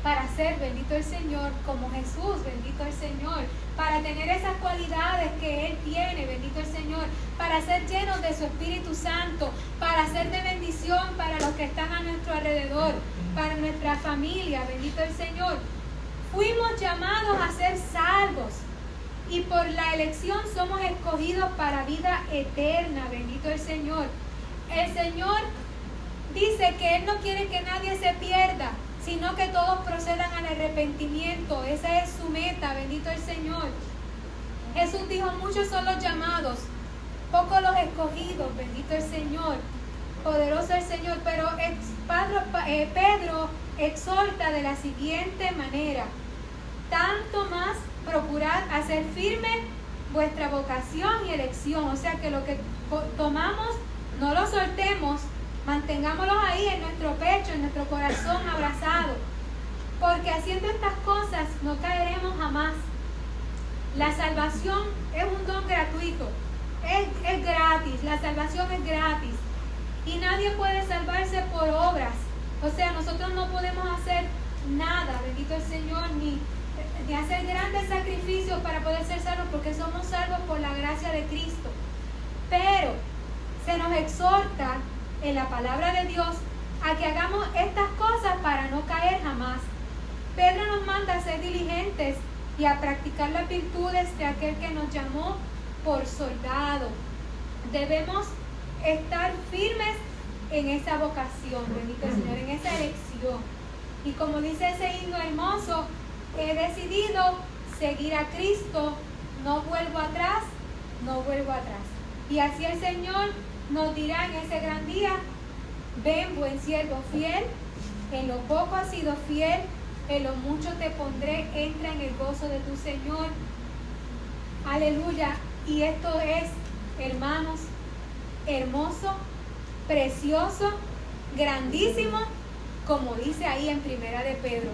Para ser, bendito el Señor, como Jesús, bendito el Señor, para tener esas cualidades que Él tiene, bendito el Señor, para ser llenos de su Espíritu Santo, para ser de bendición para los que están a nuestro alrededor, para nuestra familia, bendito el Señor. Fuimos llamados a ser salvos y por la elección somos escogidos para vida eterna, bendito el Señor. El Señor dice que Él no quiere que nadie se pierda, sino que todos procedan al arrepentimiento. Esa es su meta, bendito el Señor. Jesús dijo, muchos son los llamados, pocos los escogidos, bendito el Señor. Poderoso el Señor, pero Pedro exhorta de la siguiente manera, tanto más procurad hacer firme vuestra vocación y elección, o sea que lo que tomamos no lo soltemos, mantengámoslo ahí en nuestro pecho, en nuestro corazón abrazado, porque haciendo estas cosas no caeremos jamás. La salvación es un don gratuito, es gratis, la salvación es gratis y nadie puede salvarse por obras, o sea, nosotros no podemos hacer nada, bendito el Señor, ni hacer grandes sacrificios para poder ser salvos, porque somos salvos por la gracia de Cristo. Pero se nos exhorta en la palabra de Dios a que hagamos estas cosas para no caer jamás. Pedro nos manda a ser diligentes y a practicar las virtudes de aquel que nos llamó por soldado. Debemos estar firmes en esa vocación, bendito Señor, en esa elección. Y como dice ese himno hermoso, he decidido seguir a Cristo, no vuelvo atrás, no vuelvo atrás. Y así el Señor nos dirá en ese gran día, ven buen siervo fiel, en lo poco has sido fiel, en lo mucho te pondré, entra en el gozo de tu Señor. Aleluya. Y esto es, hermanos, hermoso, precioso, grandísimo, como dice ahí en Primera de Pedro.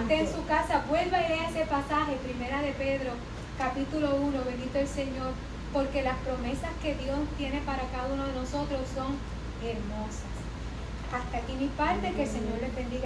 Usted en su casa vuelva y lea ese pasaje, Primera de Pedro, capítulo 1, bendito el Señor, porque las promesas que Dios tiene para cada uno de nosotros son hermosas. Hasta aquí mi parte, que el Señor les bendiga.